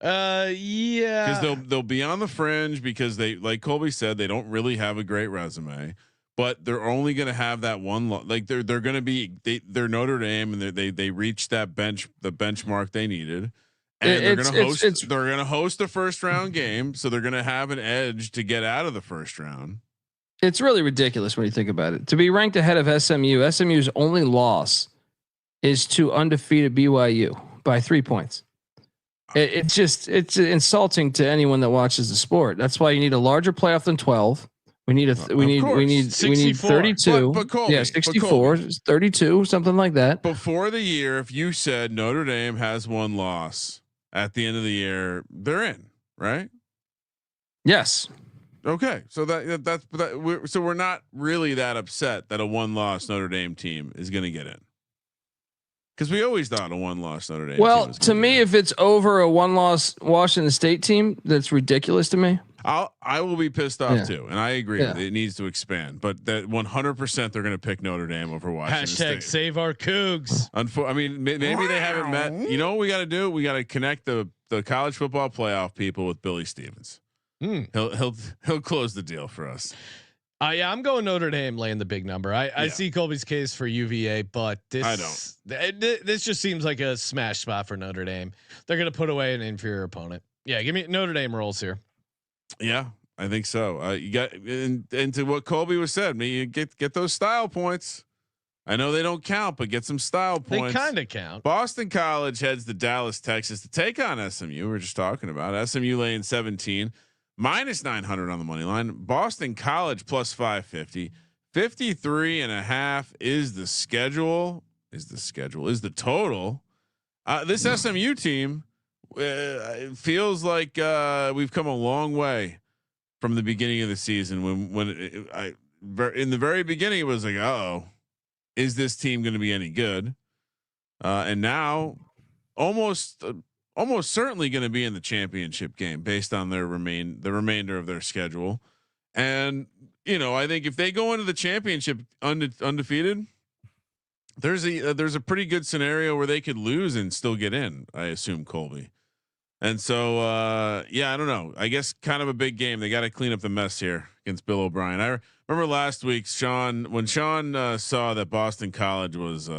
Yeah. Because they'll be on the fringe because they, like Colby said, they don't really have a great resume, but they're only going to have that one. They're going to be they're Notre Dame and they reached the benchmark they needed, and they're going to host the first round game, so they're going to have an edge to get out of the first round. It's really ridiculous when you think about it. To be ranked ahead of SMU's only loss is to undefeated BYU by 3 points. It's insulting to anyone that watches the sport. That's why you need a larger playoff than 12. We need 32. But Colby, yeah, 64, 32, something like that. Before the year, if you said Notre Dame has one loss at the end of the year, they're in, right? Yes. Okay, so we're not really that upset that a one-loss Notre Dame team is going to get in, because we always thought a one-loss Notre Dame. Well, team was to me, if it's over a one-loss Washington State team, that's ridiculous to me. I will be pissed off too, and I agree. Yeah. It needs to expand, but that 100% they're going to pick Notre Dame over Washington State. Save our Cougs. I mean, maybe they haven't met. You know what we got to do? We got to connect the college football playoff people with Billy Stevens. He'll close the deal for us. Yeah, I'm going Notre Dame laying the big number. I see Colby's case for UVA, but I don't. This just seems like a smash spot for Notre Dame. They're going to put away an inferior opponent. Yeah, give me Notre Dame rolls here. Yeah, I think so. You got into what Colby was said. You get those style points. I know they don't count, but get some style points. They kind of count. Boston College heads to Dallas, Texas to take on SMU. We were just talking about SMU laying 17. Minus 900 on the money line. Boston College plus 550. 53.5 is the schedule. Is the total. This SMU team it feels like we've come a long way from the beginning of the season. In the very beginning, it was like, oh, is this team going to be any good? And now, almost certainly going to be in the championship game based on the remainder of their schedule. And, I think if they go into the championship undefeated, there's a pretty good scenario where they could lose and still get in, I assume, Colby. And so, I don't know, I guess kind of a big game. They got to clean up the mess here against Bill O'Brien. I remember last week, when Sean saw that Boston College was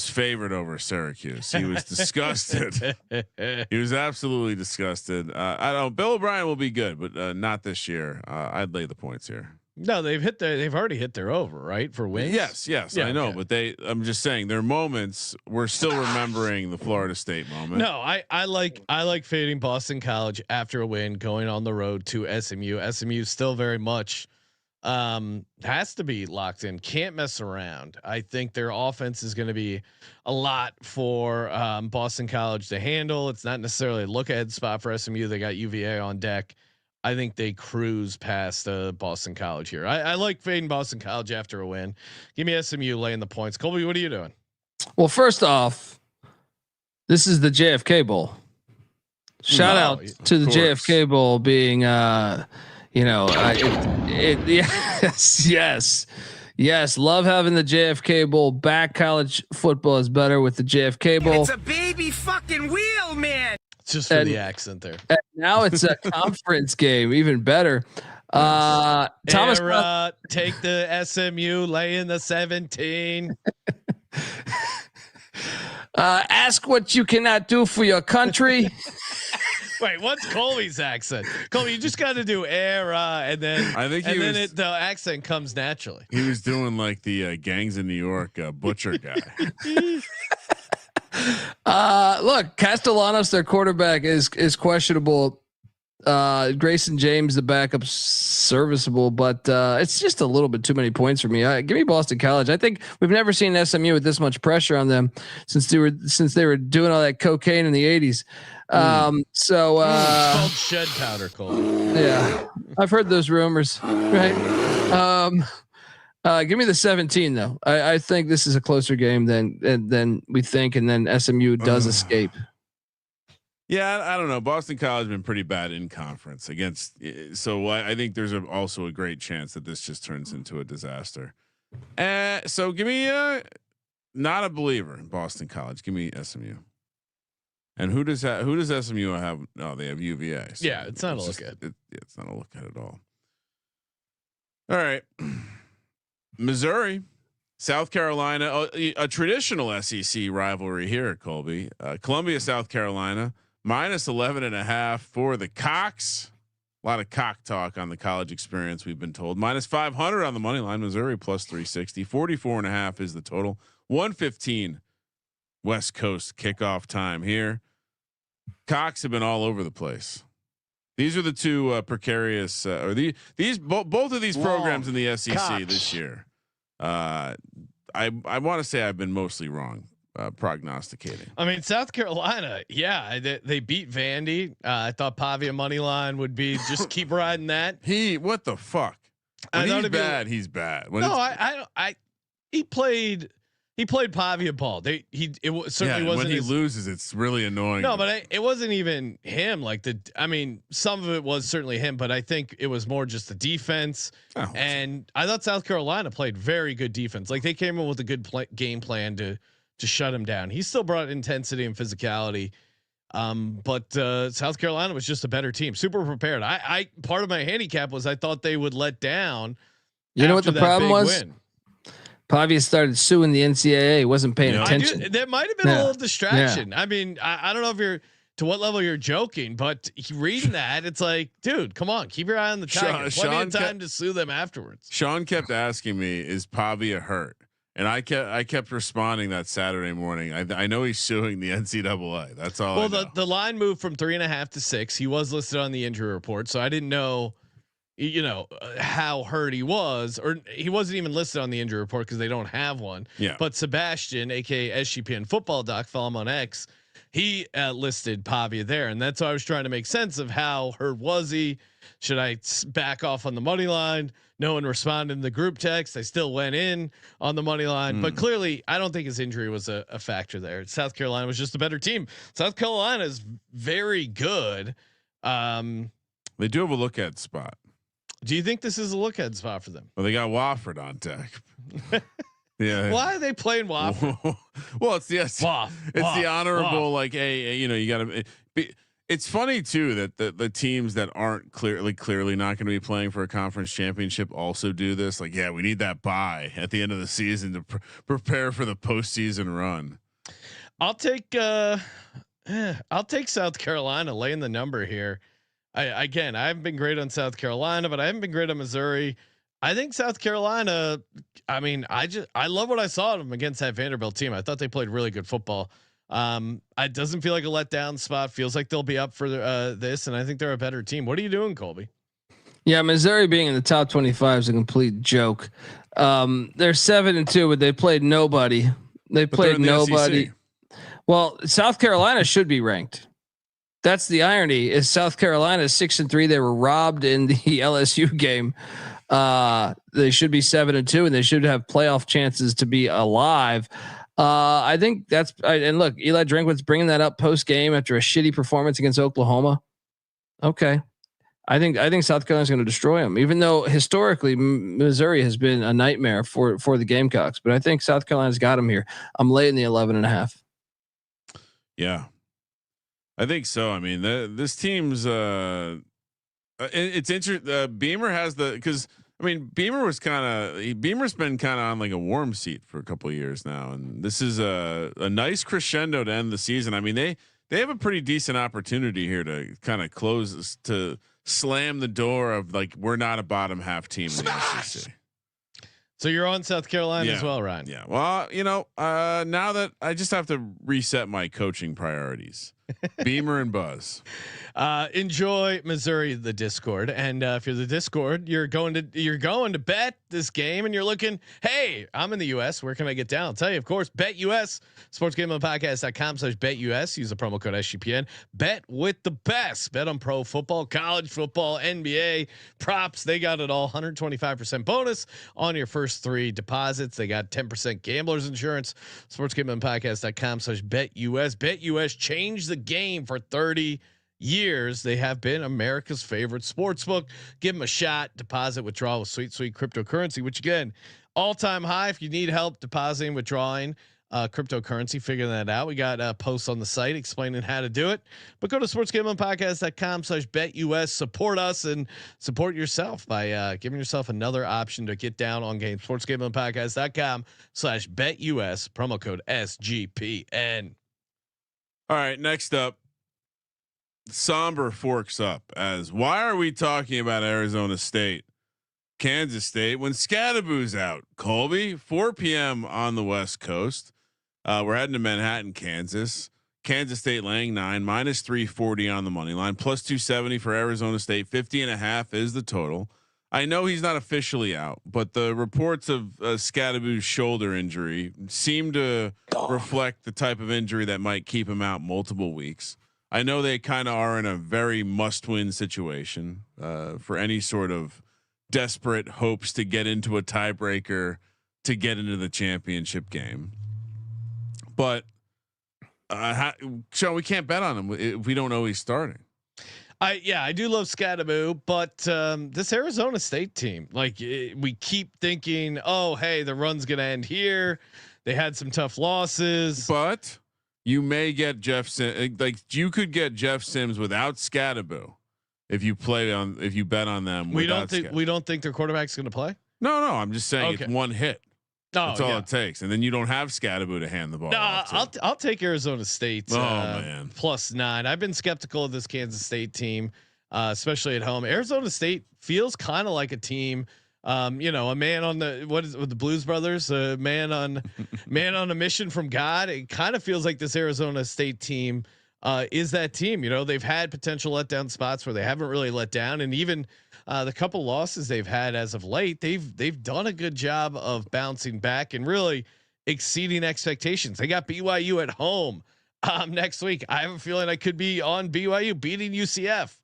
favored over Syracuse. He was disgusted. He was absolutely disgusted. I don't know. Bill O'Brien will be good, but not this year. I'd lay the points here. No, they've already hit their over, right? For wins. Yes, yeah, I know, okay. But I'm just saying their moments. We're still remembering the Florida State moment. No, I like fading Boston College after a win, going on the road to SMU. SMU still very much has to be locked in. Can't mess around. I think their offense is going to be a lot for Boston College to handle. It's not necessarily a look ahead spot for SMU. They got UVA on deck. I think they cruise past Boston College here. I like fading Boston College after a win. Give me SMU laying the points. Colby, what are you doing? Well, first off, this is the JFK Bowl. Shout out to the JFK Bowl being, yes. Love having the JFK Bowl back. College football is better with the JFK Bowl. It's a baby fucking wheel, man. It's just for the accent there. And now it's a conference game, even better. Thomas, take the SMU, lay in the 17. Ask what you cannot do for your country. Wait, what's Colby's accent? Colby, you just got to do era, and then I think the accent comes naturally. He was doing like the Gangs in New York butcher guy. Look, Castellanos, their quarterback, is questionable Grayson James, the backup, serviceable, but it's just a little bit too many points for me. Give me Boston College. I think we've never seen SMU with this much pressure on them since they were doing all that cocaine in the 80s. It's called shed powder, Cole. Yeah, I've heard those rumors. Right. Give me the 17 though. I think this is a closer game than we think, and then SMU does escape. Yeah, I don't know. Boston College has been pretty bad in conference against. So I think there's also a great chance that this just turns into a disaster. So give me not a believer in Boston College. Give me SMU. And who does SMU have? No, they have UVA. So yeah, it's not a look at. It's not a look at all. All right, Missouri, South Carolina, a traditional SEC rivalry here, Colby. Columbia, South Carolina. Minus 11.5 for the Cox. A lot of cock talk on the college experience, we've been told. Minus 500 on the money line. Missouri plus 360. 44.5 is the total. 115 West Coast kickoff time here. Cox have been all over the place. These are the two precarious, both of these programs in the SEC Cox. this year. I want to say I've been mostly wrong. Prognosticating. I mean, South Carolina, yeah, they beat Vandy. I thought Pavia money line would be just keep riding that. What the fuck? When he's bad, he's bad. When he played Pavia ball. It certainly wasn't. When he loses, it's really annoying. No, but it wasn't even him. Some of it was certainly him, but I think it was more just the defense. Oh. And I thought South Carolina played very good defense. Like they came in with a good game plan to shut him down. He still brought intensity and physicality. But South Carolina was just a better team, super prepared. I part of my handicap was I thought they would let down. You know what the problem was? Pavia started suing the NCAA, wasn't paying attention. There might have been a little distraction. Yeah. I mean, I don't know to what level you're joking, but reading that, it's like, dude, come on, keep your eye on the Tigers. Plenty of time to sue them afterwards. Sean kept asking me, "Is Pavia hurt?" And I kept responding that Saturday morning. I know he's suing the NCAA. That's all. Well, the line moved from 3.5 to 6. He was listed on the injury report, so I didn't know, how hurt he was, or he wasn't even listed on the injury report because they don't have one. Yeah. But Sebastian, aka SGPN Football Doc, follow him on X. He listed Pavia there, and that's why I was trying to make sense of how hurt was he. Should I back off on the money line? No one responded in the group text. I still went in on the money line, but clearly I don't think his injury was a factor there. South Carolina was just a better team. South Carolina is very good. They do have a look at spot. Do you think this is a look at spot for them? Well, they got Wofford on deck. Yeah. Why are they playing Wofford? Well, it's the honorable, like, you got to be. It's funny too that the teams that aren't clearly not going to be playing for a conference championship also do this. Like, yeah, we need that bye at the end of the season to prepare for the postseason run. I'll take South Carolina laying the number here. I haven't been great on South Carolina, but I haven't been great on Missouri. I think South Carolina. I mean, I love what I saw of them against that Vanderbilt team. I thought they played really good football. It doesn't feel like a letdown spot. Feels like they'll be up for this, and I think they're a better team. What are you doing, Colby? Yeah, Missouri being in the top 25 is a complete joke. They're 7-2, but they played nobody. They played nobody. Well, South Carolina should be ranked. That's the irony. Is South Carolina 6-3? They were robbed in the LSU game. They should be 7-2, and they should have playoff chances to be alive. I think that's and look, Eli Drinkwitz bringing that up post game after a shitty performance against Oklahoma. Okay, I think South Carolina's going to destroy them, even though historically Missouri has been a nightmare for the Gamecocks. But I think South Carolina's got them here. I'm laying the 11.5. Yeah, I think so. I mean, this team's it's interesting. Beamer has because. I mean, Beamer's been kind of on like a warm seat for a couple of years now, and this is a nice crescendo to end the season. I mean, they have a pretty decent opportunity here to kind of to slam the door of like we're not a bottom half team in the SEC. So you're on South Carolina as well, Ryan? Yeah. Well, now that I just have to reset my coaching priorities. Beamer and Buzz. Enjoy Missouri, the Discord, and if you're the Discord, you're going to bet this game, and you're looking. Hey, I'm in the U.S. Where can I get down? I'll tell you, of course, Bet US. SportsGamblingPodcast.com/BetUS. Use the promo code SGPN. Bet with the best. Bet on pro football, college football, NBA props. They got it all. 125% bonus on your first 3 deposits. They got 10% gamblers insurance. SportsGamblingPodcast.com/BetUS. BetUS changed the game for 30 years. They have been America's favorite sports book. Give them a shot. Deposit, withdrawal with sweet cryptocurrency, which again, all-time high. If you need help depositing, withdrawing cryptocurrency, figuring that out, we got posts on the site explaining how to do it. But go to sportsgamblingpodcast.com/BetUS. Support us and support yourself by giving yourself another option to get down on games. sportsgamblingpodcast.com/BetUS. Promo code SGPN. All right, next up, somber forks up as why are we talking about Arizona State, Kansas State when Scadaboo's out? Colby, 4 p.m. on the West Coast. We're heading to Manhattan, Kansas. Kansas State laying 9, -340 on the money line, +270 for Arizona State. 50.5 is the total. I know he's not officially out, but the reports of Scadaboo's shoulder injury seem to reflect the type of injury that might keep him out multiple weeks. I know they kind of are in a very must-win situation for any sort of desperate hopes to get into a tiebreaker to get into the championship game. But Sean, we can't bet on him if we don't know he's starting. I do love Scadaboo, but this Arizona State team, we keep thinking, oh, hey, the run's gonna end here. They had some tough losses, but you may get Jeff Sims. Like you could get Jeff Sims without Scadaboo if you bet on them. We don't think their quarterback's going to play. No, I'm just saying it's one hit. That's all it takes, and then you don't have Scadaboo to hand the ball. No, I'll take Arizona State. Man, +9. I've been skeptical of this Kansas State team, especially at home. Arizona State feels kind of like a team. A man on with the Blues Brothers, a man on a mission from God. It kind of feels like this Arizona State team is that team. They've had potential letdown spots where they haven't really let down, and even the couple losses they've had as of late, they've done a good job of bouncing back and really exceeding expectations. They got BYU at home next week. I have a feeling I could be on BYU beating UCF,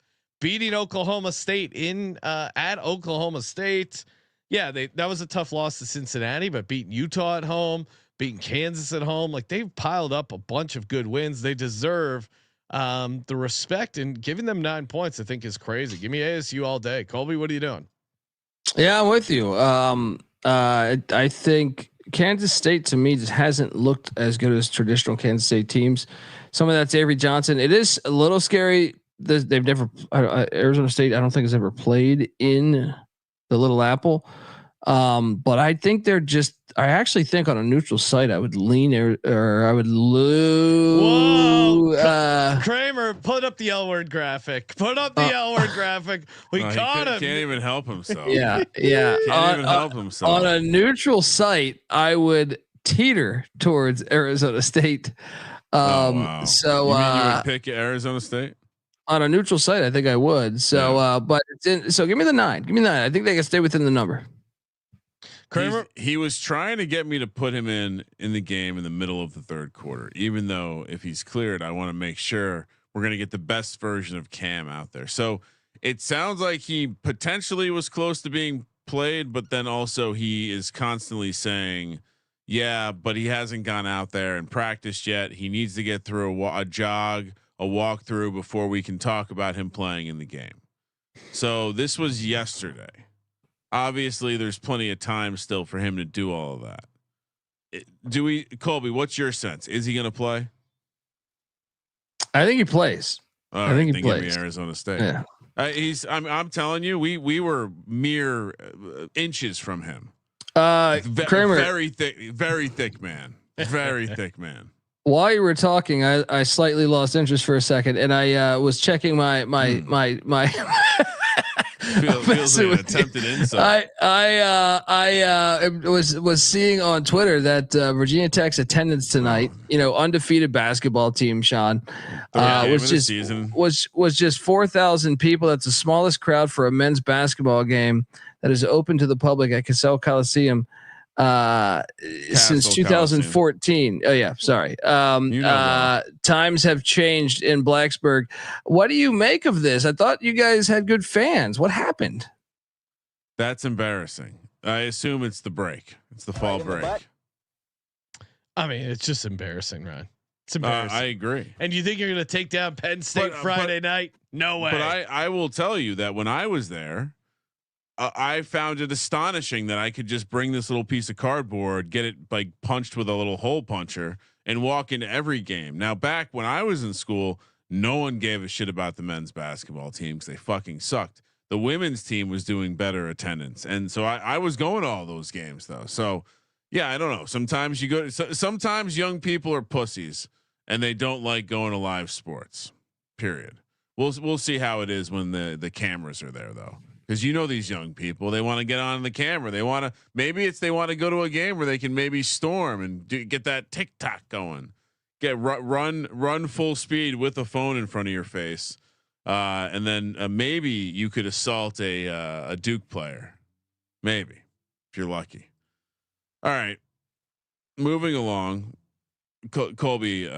beating Oklahoma State at Oklahoma State. Yeah, that was a tough loss to Cincinnati, but beating Utah at home, beating Kansas at home, they've piled up a bunch of good wins. They deserve the respect, and giving them 9 points, I think, is crazy. Give me ASU all day. Colby, what are you doing? Yeah, I'm with you. I think Kansas State to me just hasn't looked as good as traditional Kansas State teams. Some of that's Avery Johnson. It is a little scary. They've never Arizona State, I don't think, has ever played in the Little Apple. But I think I actually think on a neutral site I would lean or I would lose. Whoa, Kramer, put up the L word graphic. Put up the L word graphic. We caught him. Can't even help himself. Yeah. Can't even help himself. On a neutral site, I would teeter towards Arizona State. Wow. So you mean you would pick Arizona State? On a neutral site, I think I would. So, but so give me the 9. Give me 9. I think they can stay within the number. Kramer, he was trying to get me to put him in the game in the middle of the third quarter, even though if he's cleared, I want to make sure we're going to get the best version of Cam out there. So it sounds like he potentially was close to being played, but then also he is constantly saying, yeah, but he hasn't gone out there and practiced yet. He needs to get through a jog, a walkthrough before we can talk about him playing in the game. So this was yesterday. Obviously there's plenty of time still for him to do all of that. Colby, what's your sense? Is he going to play? I think he plays. I think he plays. Give me Arizona State. Yeah. I'm telling you, we were mere inches from him. Kramer, very thick man. Very thick man. While you were talking, I slightly lost interest for a second, and I was checking my Feels like an attempted insult. I was seeing on Twitter that Virginia Tech's attendance tonight, undefeated basketball team, Sean, was just 4,000 people. That's the smallest crowd for a men's basketball game that is open to the public at Cassell Coliseum since 2014. Oh yeah, sorry. Times have changed in Blacksburg. What do you make of this? I thought you guys had good fans. What happened? That's embarrassing. I assume it's the break. It's the fall break. I mean, it's just embarrassing, Ryan. It's embarrassing. I agree. And you think you're going to take down Penn State Friday night? No way. But I will tell you that when I was there, I found it astonishing that I could just bring this little piece of cardboard, get it like punched with a little hole puncher, and walk into every game. Now, back when I was in school, no one gave a shit about the men's basketball team because they fucking sucked. The women's team was doing better attendance, and so I was going to all those games though. So yeah, I don't know. Sometimes you go. Sometimes young people are pussies and they don't like going to live sports. Period. We'll see how it is when the cameras are there though. Because these young people, they want to get on the camera. They want to they want to go to a game where they can maybe storm and get that TikTok going, run full speed with a phone in front of your face, and then maybe you could assault a Duke player, maybe if you're lucky. All right, moving along, Colby.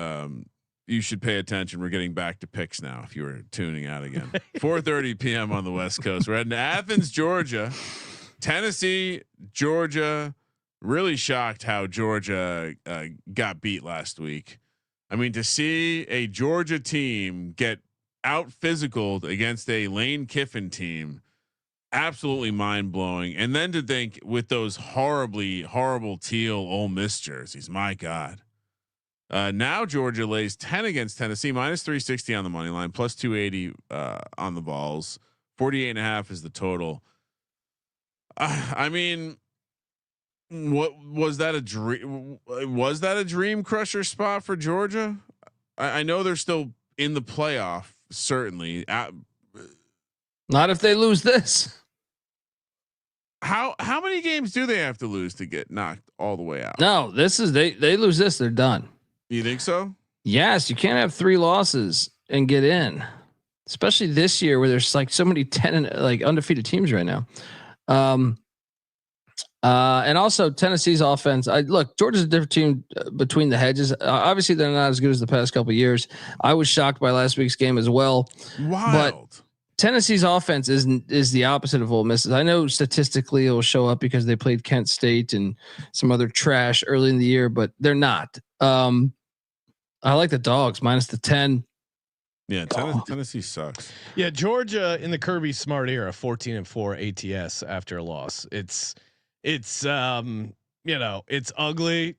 You should pay attention. We're getting back to picks now. If you were tuning out again, 4:30 p.m. on the West Coast. We're heading to Athens, Georgia, Tennessee, Georgia. Really shocked how Georgia got beat last week. I mean, to see a Georgia team get out physicaled against a Lane Kiffin team, absolutely mind blowing. And then to think with those horrible teal Ole Miss jerseys, my God. Now Georgia lays 10 against Tennessee, minus 360 on the money line, plus 280 on the balls. 48.5 is the total. I mean, what was that a dream? Was that a dream crusher spot for Georgia? I know they're still in the playoff, certainly. Not if they lose this. How many games do they have to lose to get knocked all the way out? No, this is they lose this, they're done. You think so? Yes, you can't have 3 losses and get in, especially this year where there's like so many 10 undefeated teams right now. And also Tennessee's offense. Georgia's a different team between the hedges. Obviously, they're not as good as the past couple of years. I was shocked by last week's game as well. Wild. But Tennessee's offense is the opposite of Ole Miss's. I know statistically it will show up because they played Kent State and some other trash early in the year, but they're not. I like the dogs minus the 10. Yeah, Tennessee sucks. Yeah, Georgia in the Kirby Smart era, 14-4 ATS after a loss. It's it's ugly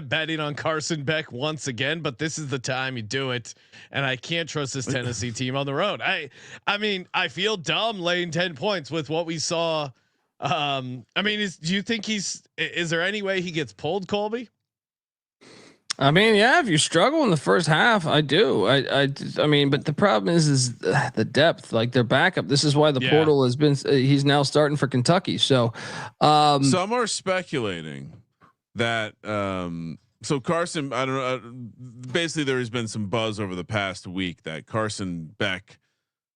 betting on Carson Beck once again, but this is the time you do it. And I can't trust this Tennessee team on the road. I mean, I feel dumb laying 10 points with what we saw. Do you think is there any way he gets pulled, Colby? I mean, yeah, if you struggle in the first half, I do. I mean, but the problem is the depth, like their backup. This is why the portal has been, he's now starting for Kentucky. So, some are speculating that, so Carson, I don't know, basically there has been some buzz over the past week that Carson Beck,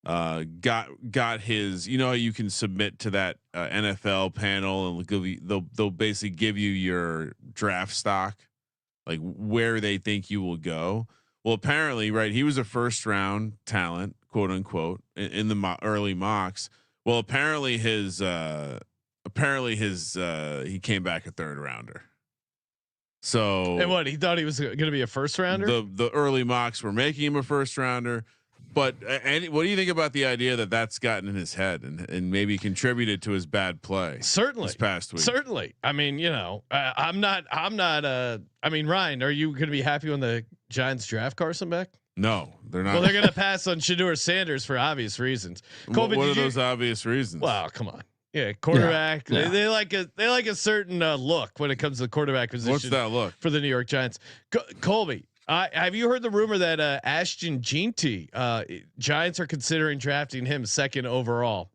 got his, you can submit to that, NFL panel and they'll basically give you your draft stock, like where they think you will go. Well, apparently, right. He was a first round talent, quote unquote, in the early mocks. Well, apparently he came back a third rounder. So, and what, he thought he was going to be a first rounder? The early mocks were making him a first rounder. But what do you think about the idea that that's gotten in his head and maybe contributed to his bad play? Certainly, this past week. Certainly. I mean, I'm not. I mean, Ryan, are you going to be happy when the Giants draft Carson Beck? No, they're not. Well, they're going to pass on Shedeur Sanders for obvious reasons. Colby, what are those obvious reasons? Well, come on. Yeah, quarterback. Yeah. They like a certain look when it comes to the quarterback position. What's that look for the New York Giants? Colby. Have you heard the rumor that Ashton Jeanty, Giants are considering drafting him second overall?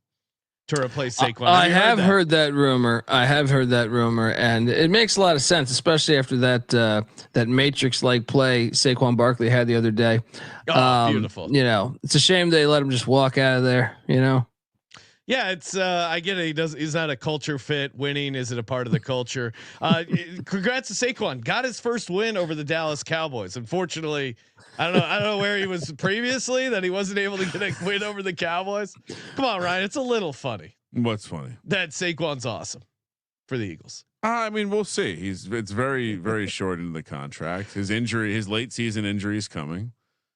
to replace Saquon. I have heard that rumor. And it makes a lot of sense, especially after that Matrix-like play Saquon Barkley had the other day. Beautiful. You know, it's a shame they let him just walk out of there. You know. Yeah, it's I get it. He's not a culture fit. Winning isn't a part of the culture. Congrats to Saquon. Got his first win over the Dallas Cowboys. Unfortunately, I don't know where he was previously that he wasn't able to get a win over the Cowboys. Come on, Ryan. It's a little funny. What's funny? That Saquon's awesome for the Eagles. I mean, we'll see. It's very, very short into the contract. His late season injury is coming.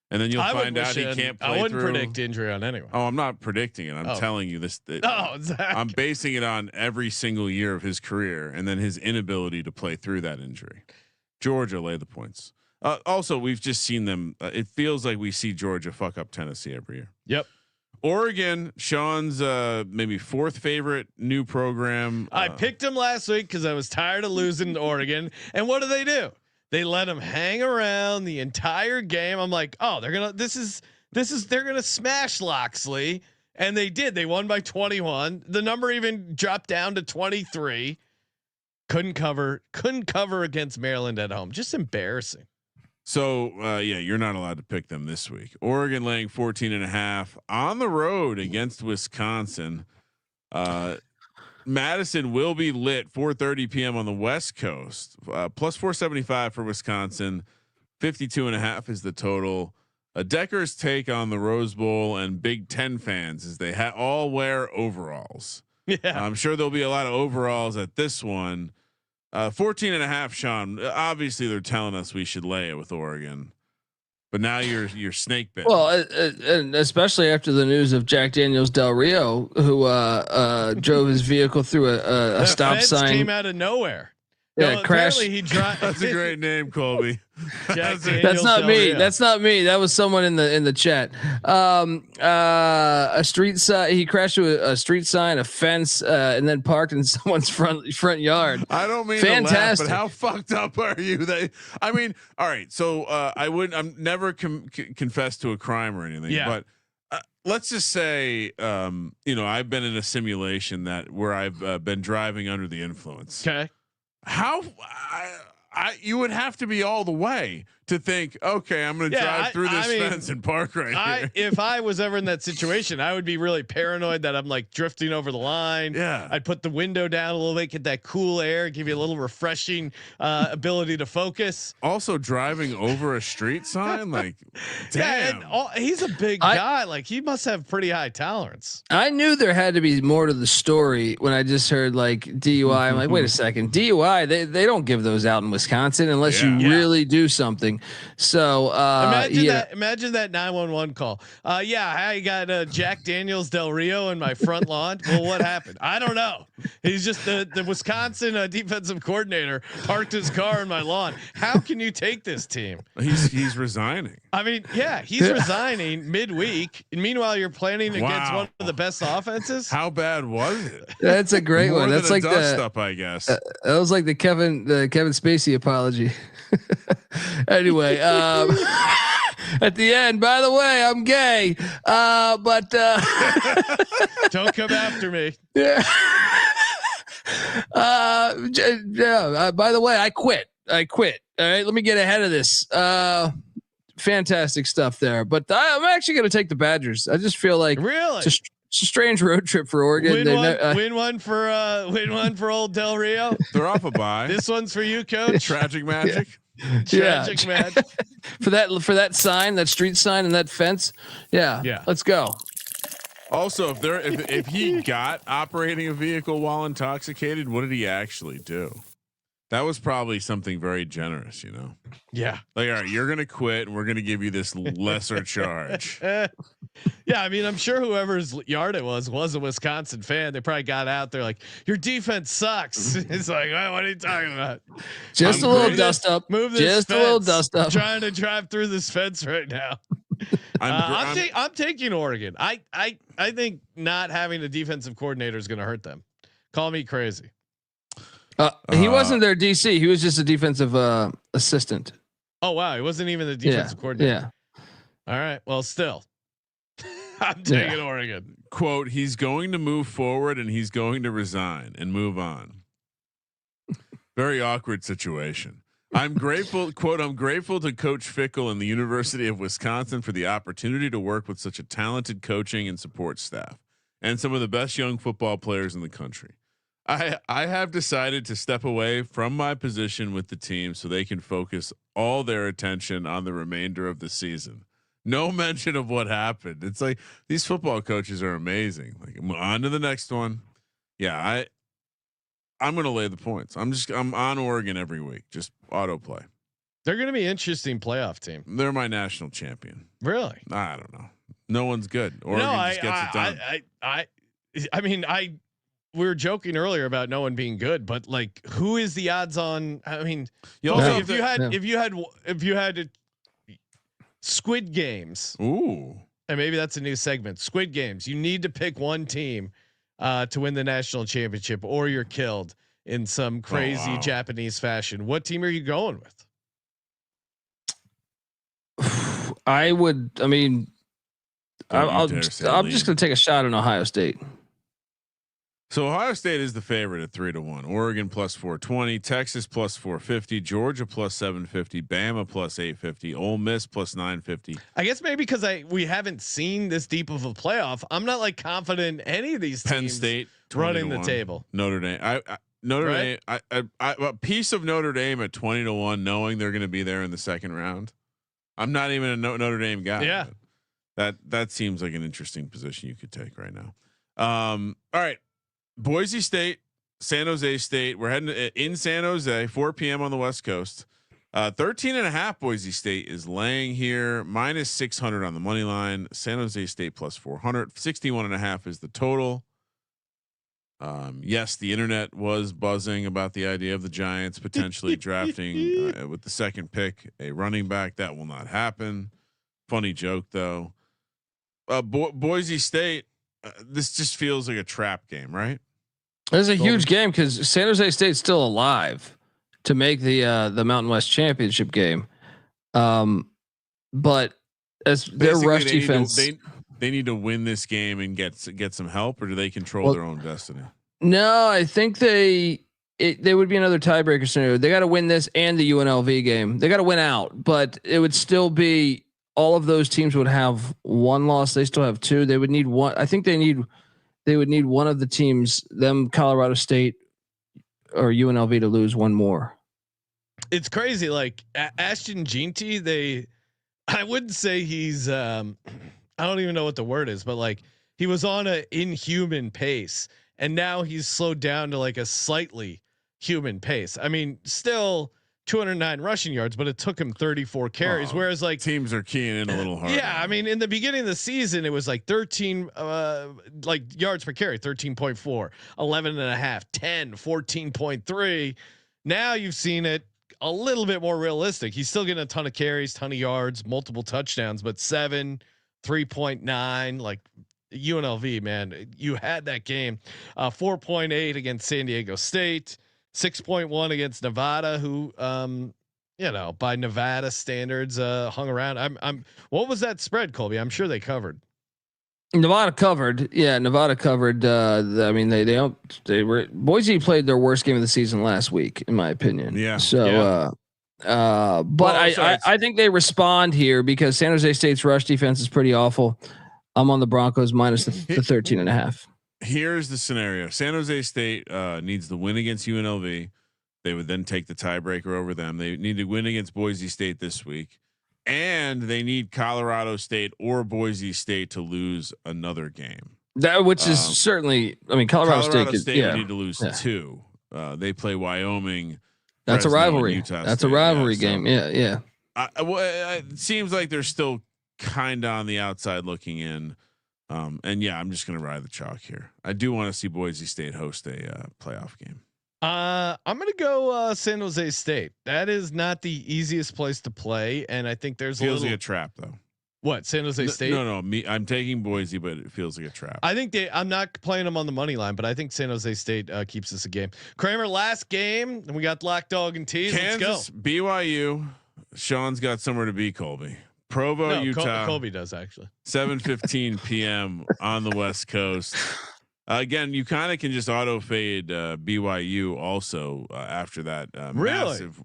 And then you'll find out he can't play. I wouldn't predict injury on anyone. Oh, I'm not predicting it. I'm telling you this. Zach. I'm basing it on every single year of his career and then his inability to play through that injury. Georgia lay the points. Also, we've just seen them. It feels like we see Georgia fuck up Tennessee every year. Yep. Oregon, Sean's maybe fourth favorite new program. I picked him last week because I was tired of losing to Oregon. And what do? They let him hang around the entire game. I'm like, oh, they're gonna smash Loxley, and they did. They won by 21. The number even dropped down to 23. Couldn't cover against Maryland at home. Just embarrassing. So yeah, you're not allowed to pick them this week. Oregon laying 14.5 on the road against Wisconsin. Madison will be lit 4:30 p.m. on the West Coast. Plus 475 for Wisconsin. 52.5 is the total. Decker's take on the Rose Bowl and Big Ten fans is they all wear overalls. Yeah, I'm sure there'll be a lot of overalls at this one. 14.5, Sean. Obviously, they're telling us we should lay it with Oregon. But now you're snake bit. Well, and especially after the news of Jack Daniels Del Rio, who drove his vehicle through a stop sign, came out of nowhere. Yeah, crashed. He drive. That's a great name, Colby. That's not me. That's not me. That was someone in the chat. A street sign. He crashed to a street sign, a fence, and then parked in someone's front yard. I don't mean fantastic. To laugh, but how fucked up are you? I mean, all right. So I'm never confessed to a crime or anything. Yeah. But let's just say, I've been in a simulation where I've been driving under the influence. Okay. How you would have to be all the way to think, okay, I'm going to drive through this fence and park here. If I was ever in that situation, I would be really paranoid that I'm like drifting over the line. Yeah. I'd put the window down a little bit, get that cool air, give you a little refreshing ability to focus. Also driving over a street sign, like, damn. Yeah, and he's a big guy. Like he must have pretty high tolerance. I knew there had to be more to the story when I just heard like DUI. I'm like, wait a second, DUI. They don't give those out in Wisconsin unless you really do something. So imagine that 911 call. I got Jack Daniels Del Rio in my front lawn. Well, what happened? I don't know. He's just the Wisconsin defensive coordinator parked his car in my lawn. How can you take this team? He's resigning. I mean, yeah, he's resigning midweek. And meanwhile, you're planning against one of the best offenses. How bad was it? That's a great one. That's like dust up, I guess. That was like the Kevin Spacey apology. Anyway, at the end, by the way, I'm gay, but don't come after me. Yeah. By the way, I quit. All right, let me get ahead of this. Fantastic stuff there, but I'm actually going to take the Badgers. I just feel like really. It's a strange road trip for Oregon. Win one for old Del Rio. They're off a bye. This one's for you, Coach. Tragic magic. Tragic magic. for that sign, that street sign, and that fence. Yeah. Let's go. Also, if he got operating a vehicle while intoxicated, what did he actually do? That was probably something very generous, Yeah. Like, all right, you're going to quit and we're going to give you this lesser charge. Yeah. I mean, I'm sure whoever's yard it was a Wisconsin fan. They probably got out there like, your defense sucks. It's like, oh, what are you talking about? Just a little dust up. Move this Just fence. A little dust up. I'm trying to drive through this fence right now. I'm taking Oregon. I think not having a defensive coordinator is going to hurt them. Call me crazy. He wasn't their DC. He was just a defensive assistant. Oh wow, he wasn't even the defensive coordinator. Yeah. All right. Well, still. I'm taking Oregon. Quote, he's going to move forward and he's going to resign and move on. Very awkward situation. I'm grateful, quote, I'm grateful to Coach Fickle and the University of Wisconsin for the opportunity to work with such a talented coaching and support staff and some of the best young football players in the country. I have decided to step away from my position with the team so they can focus all their attention on the remainder of the season. No mention of what happened. It's like these football coaches are amazing. Like, on to the next one. Yeah, I'm going to lay the points. I'm on Oregon every week. Just autoplay. They're going to be an interesting playoff team. They're my national champion. Really? I don't know. No one's good. Oregon just gets it done. I mean, we were joking earlier about no one being good, but like, who is the odds on? I mean, if you had Squid Games, ooh, and maybe that's a new segment. Squid Games. You need to pick one team to win the national championship, or you're killed in some crazy Japanese fashion. What team are you going with? I'm just going to take a shot on Ohio State. So Ohio State is the favorite at 3-1. Oregon plus 420, Texas plus 450, Georgia plus 750, Bama plus 850, Ole Miss plus 950. I guess maybe because we haven't seen this deep of a playoff. I'm not like confident in any of these teams. Penn State running the table. Notre Dame. Notre Dame. A piece of Notre Dame at 20-1, knowing they're going to be there in the second round. I'm not even a Notre Dame guy. Yeah, that seems like an interesting position you could take right now. All right. Boise State, San Jose State. We're heading in San Jose, 4 p.m. on the West Coast. 13.5 Boise State is laying here, minus 600 on the money line. San Jose State plus 400, 61.5 is the total. Yes, the internet was buzzing about the idea of the Giants potentially drafting with the second pick a running back. That will not happen. Funny joke though. Boise State. This just feels like a trap game, right? It's a huge game because San Jose State's still alive to make the Mountain West championship game. But as their rush defense, they need to win this game and get some help, or do they control their own destiny? No, I think they would be another tiebreaker scenario. They got to win this and the UNLV game. They got to win out, but it would still be all of those teams would have one loss. They still have two. They would need one. I think they would need one of the teams, them Colorado State or UNLV, to lose one more. It's crazy. Like Ashton Jeanty, I wouldn't say he's, I don't even know what the word is, but like he was on an inhuman pace and now he's slowed down to like a slightly human pace. I mean, still 209 rushing yards, but it took him 34 carries. Whereas like teams are keying in a little harder. Yeah. I mean, in the beginning of the season, it was like 13, like yards per carry, 13.4, 11.5, 10, 14.3. Now you've seen it a little bit more realistic. He's still getting a ton of carries, ton of yards, multiple touchdowns, but 7, 3.9, like UNLV, man, you had that game, 4.8 against San Diego State. 6.1 against Nevada, who, by Nevada standards, hung around. What was that spread, Colby? I'm sure they covered. Nevada covered. Yeah, Nevada covered. Boise played their worst game of the season last week, in my opinion. Yeah. So, I think they respond here because San Jose State's rush defense is pretty awful. I'm on the Broncos minus the 13.5. Here's the scenario. San Jose State needs the win against UNLV. They would then take the tiebreaker over them. They need to win against Boise State this week. And they need Colorado State or Boise State to lose another game. Which is certainly, I mean, Colorado State would need to lose 2. They play Wyoming. That's Fresno, a rivalry. Utah That's State. a rivalry game. Yeah. It seems like they're still kind of on the outside looking in. I'm just going to ride the chalk here. I do want to see Boise State host a playoff game. I'm going to go San Jose State. That is not the easiest place to play, and I think there's feels like a trap though. What, San Jose State? No. I'm taking Boise, but it feels like a trap. I think I'm not playing them on the money line, but I think San Jose State keeps this a game. Kramer, last game, and we got Lock Dog and Tease. Kansas, let's go. BYU. Sean's got somewhere to be, Colby. Provo, No, Utah. Colby does actually. 7:15 p.m. on the West Coast. Again, you kind of can just auto fade BYU also after that. Really? Massive.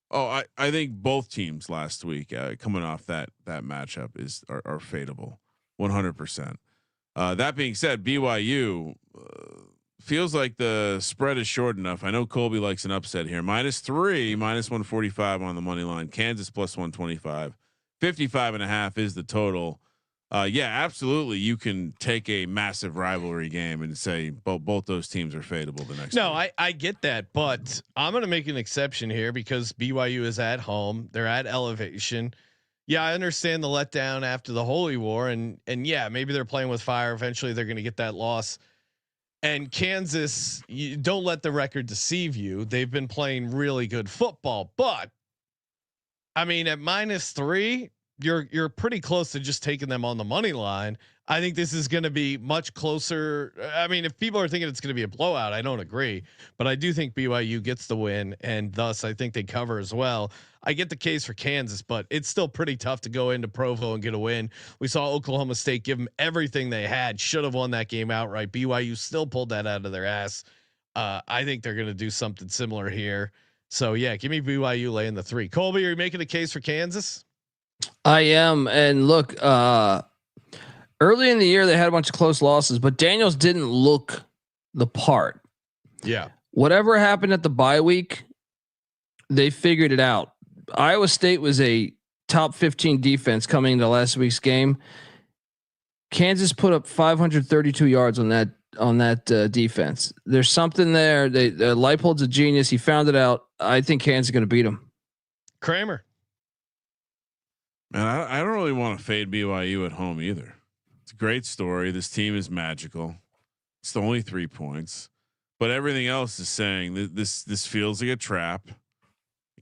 Oh, I think both teams last week coming off that matchup are fadeable, 100%. That being said, BYU feels like the spread is short enough. I know Colby likes an upset here. -3, -145 on the money line. Kansas +125. 55.5 is the total. Yeah, absolutely. You can take a massive rivalry game and say both those teams are fadeable the next. No, week. I get that, but I'm going to make an exception here because BYU is at home. They're at elevation. Yeah, I understand the letdown after the Holy War, and yeah, maybe they're playing with fire. Eventually, they're going to get that loss. And Kansas, you don't let the record deceive you. They've been playing really good football, but I mean, at -3, you're pretty close to just taking them on the money line. I think this is going to be much closer. I mean, if people are thinking it's going to be a blowout, I don't agree, but I do think BYU gets the win, and thus I think they cover as well. I get the case for Kansas, but it's still pretty tough to go into Provo and get a win. We saw Oklahoma State give them everything they had, should have won that game outright. BYU still pulled that out of their ass. I think they're going to do something similar here. So yeah, give me BYU laying the 3. Colby, are you making a case for Kansas? I am, and look, early in the year they had a bunch of close losses, but Daniels didn't look the part. Yeah. Whatever happened at the bye week, they figured it out. Iowa State was a top 15 defense coming into last week's game. Kansas put up 532 yards on that defense. There's something there. Leipold's a genius. He found it out. I think Kansas is going to beat him. Kramer. Man, I don't really want to fade BYU at home either. It's a great story. This team is magical. It's only 3 points, but everything else is saying this feels like a trap.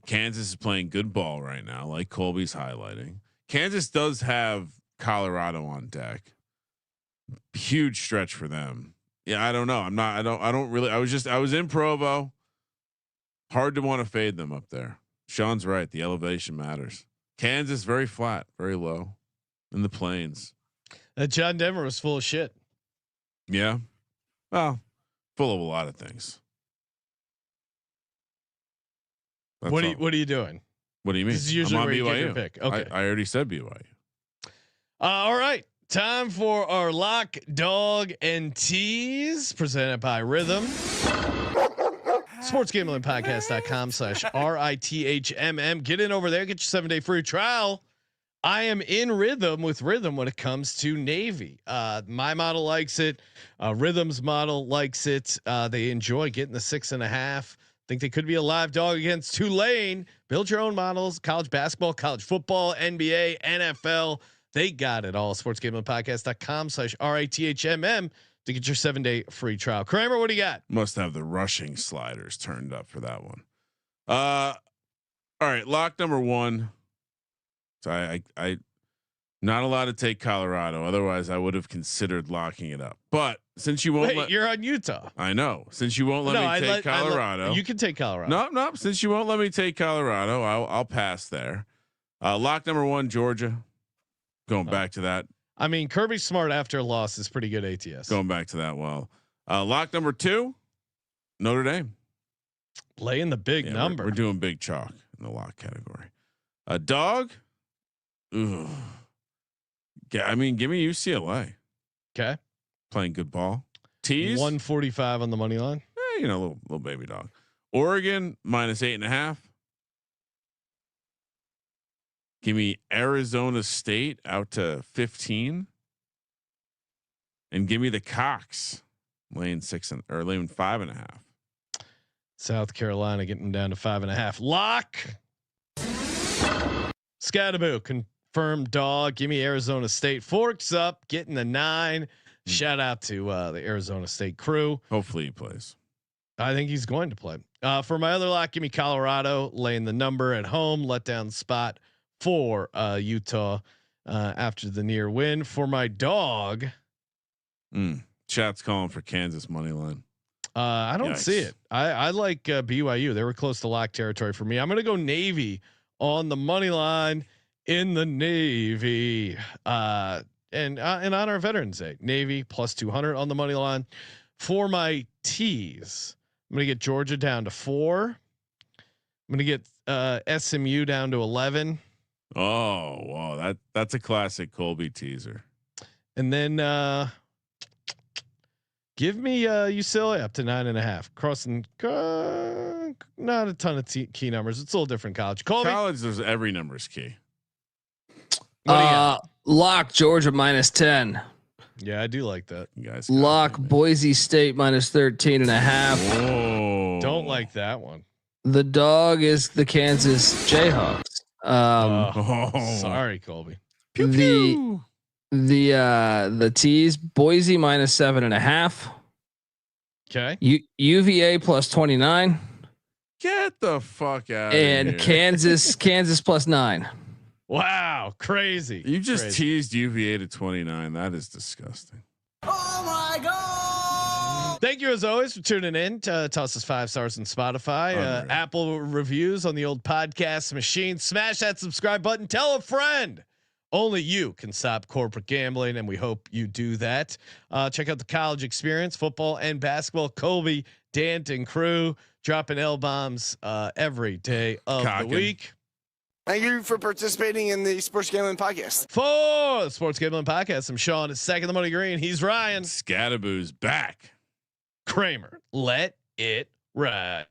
Kansas is playing good ball right now, like Colby's highlighting. Kansas does have Colorado on deck. Huge stretch for them. Yeah, I don't know. I don't really. I was in Provo. Hard to want to fade them up there. Sean's right. The elevation matters. Kansas very flat, very low in the plains. John Denver was full of shit. Yeah. Well, full of a lot of things. That's What all. are you doing? What do you mean? This is usually I'm on where you BYU. give your pick. Okay. I already said BYU. All right. Time for our lock, dog, and tease presented by Rhythm. SportsGamblingPodcast.com/RITHMM. Get in over there. Get your 7-day free trial. I am in Rhythm with Rhythm when it comes to Navy. My model likes it. Rhythm's model likes it. They enjoy getting the 6.5. Think they could be a live dog against Tulane. Build your own models. College basketball, college football, NBA, NFL. They got it all. SportsGamblingPodcast.com/RITHMM to get your 7-day free trial. Kramer, what do you got? Must have the rushing sliders turned up for that one. All right, lock number 1. So I not allowed to take Colorado. Otherwise, I would have considered locking it up. But since you won't, You're on Utah. I know. Since you won't let me take Colorado, You can take Colorado. No. Since you won't let me take Colorado, I'll pass there. Lock number 1, Georgia. Going back to that. I mean, Kirby Smart after a loss is pretty good ATS. Going back to that. Well, lock number 2, Notre Dame. Laying the big number. We're doing big chalk in the lock category. A dog. Ugh. Yeah, I mean, give me UCLA. Okay. Playing good ball. Tease 145 on the money line. Little baby dog. Oregon -8.5. Give me Arizona State out to 15, and give me the Cox laying 5.5. South Carolina getting down to 5.5. Lock. Scattaboo confirmed dog. Give me Arizona State. Forks up, getting the 9. Shout out to the Arizona State crew. Hopefully he plays. I think he's going to play. For my other lock, give me Colorado laying the number at home. Let down spot for Utah after the near win. For my dog, Chat's calling for Kansas money line. I don't see it. I like BYU. They were close to lock territory for me. I'm going to go Navy on the money line. in the Navy. And in honor of Veterans Day, Navy plus 200 on the money line. For my tease, I'm gonna get Georgia down to 4. I'm gonna get SMU down to 11. Oh wow, that's a classic Colby teaser. And then give me UCLA up to 9.5. Crossing not a ton of key numbers. It's a little different college. Colby, College, there's every number's key. Lock Georgia -10. Yeah, I do like that. You guys Lock Boise State -13.5. Whoa. Don't like that one. The dog is the Kansas Jayhawks. Sorry, Colby. The tease Boise -7.5. Okay. UVA +29. Get the fuck out And of here. Kansas +9. Wow, crazy. You just crazy. teased UVA to 29. That is disgusting. Thank you as always for tuning in. Toss us 5 stars on Spotify, Apple reviews on the old podcast machine. Smash that subscribe button. Tell a friend. Only you can stop corporate gambling, and we hope you do that. Check out the college experience, football and basketball. Colby Dant and crew dropping L bombs every day of the week. Thank you for participating in the Sports Gambling Podcast. For the Sports Gambling Podcast, I'm Sean. It's Second the Money Green. He's Ryan. Scattaboo's back. Kramer. Let it ride.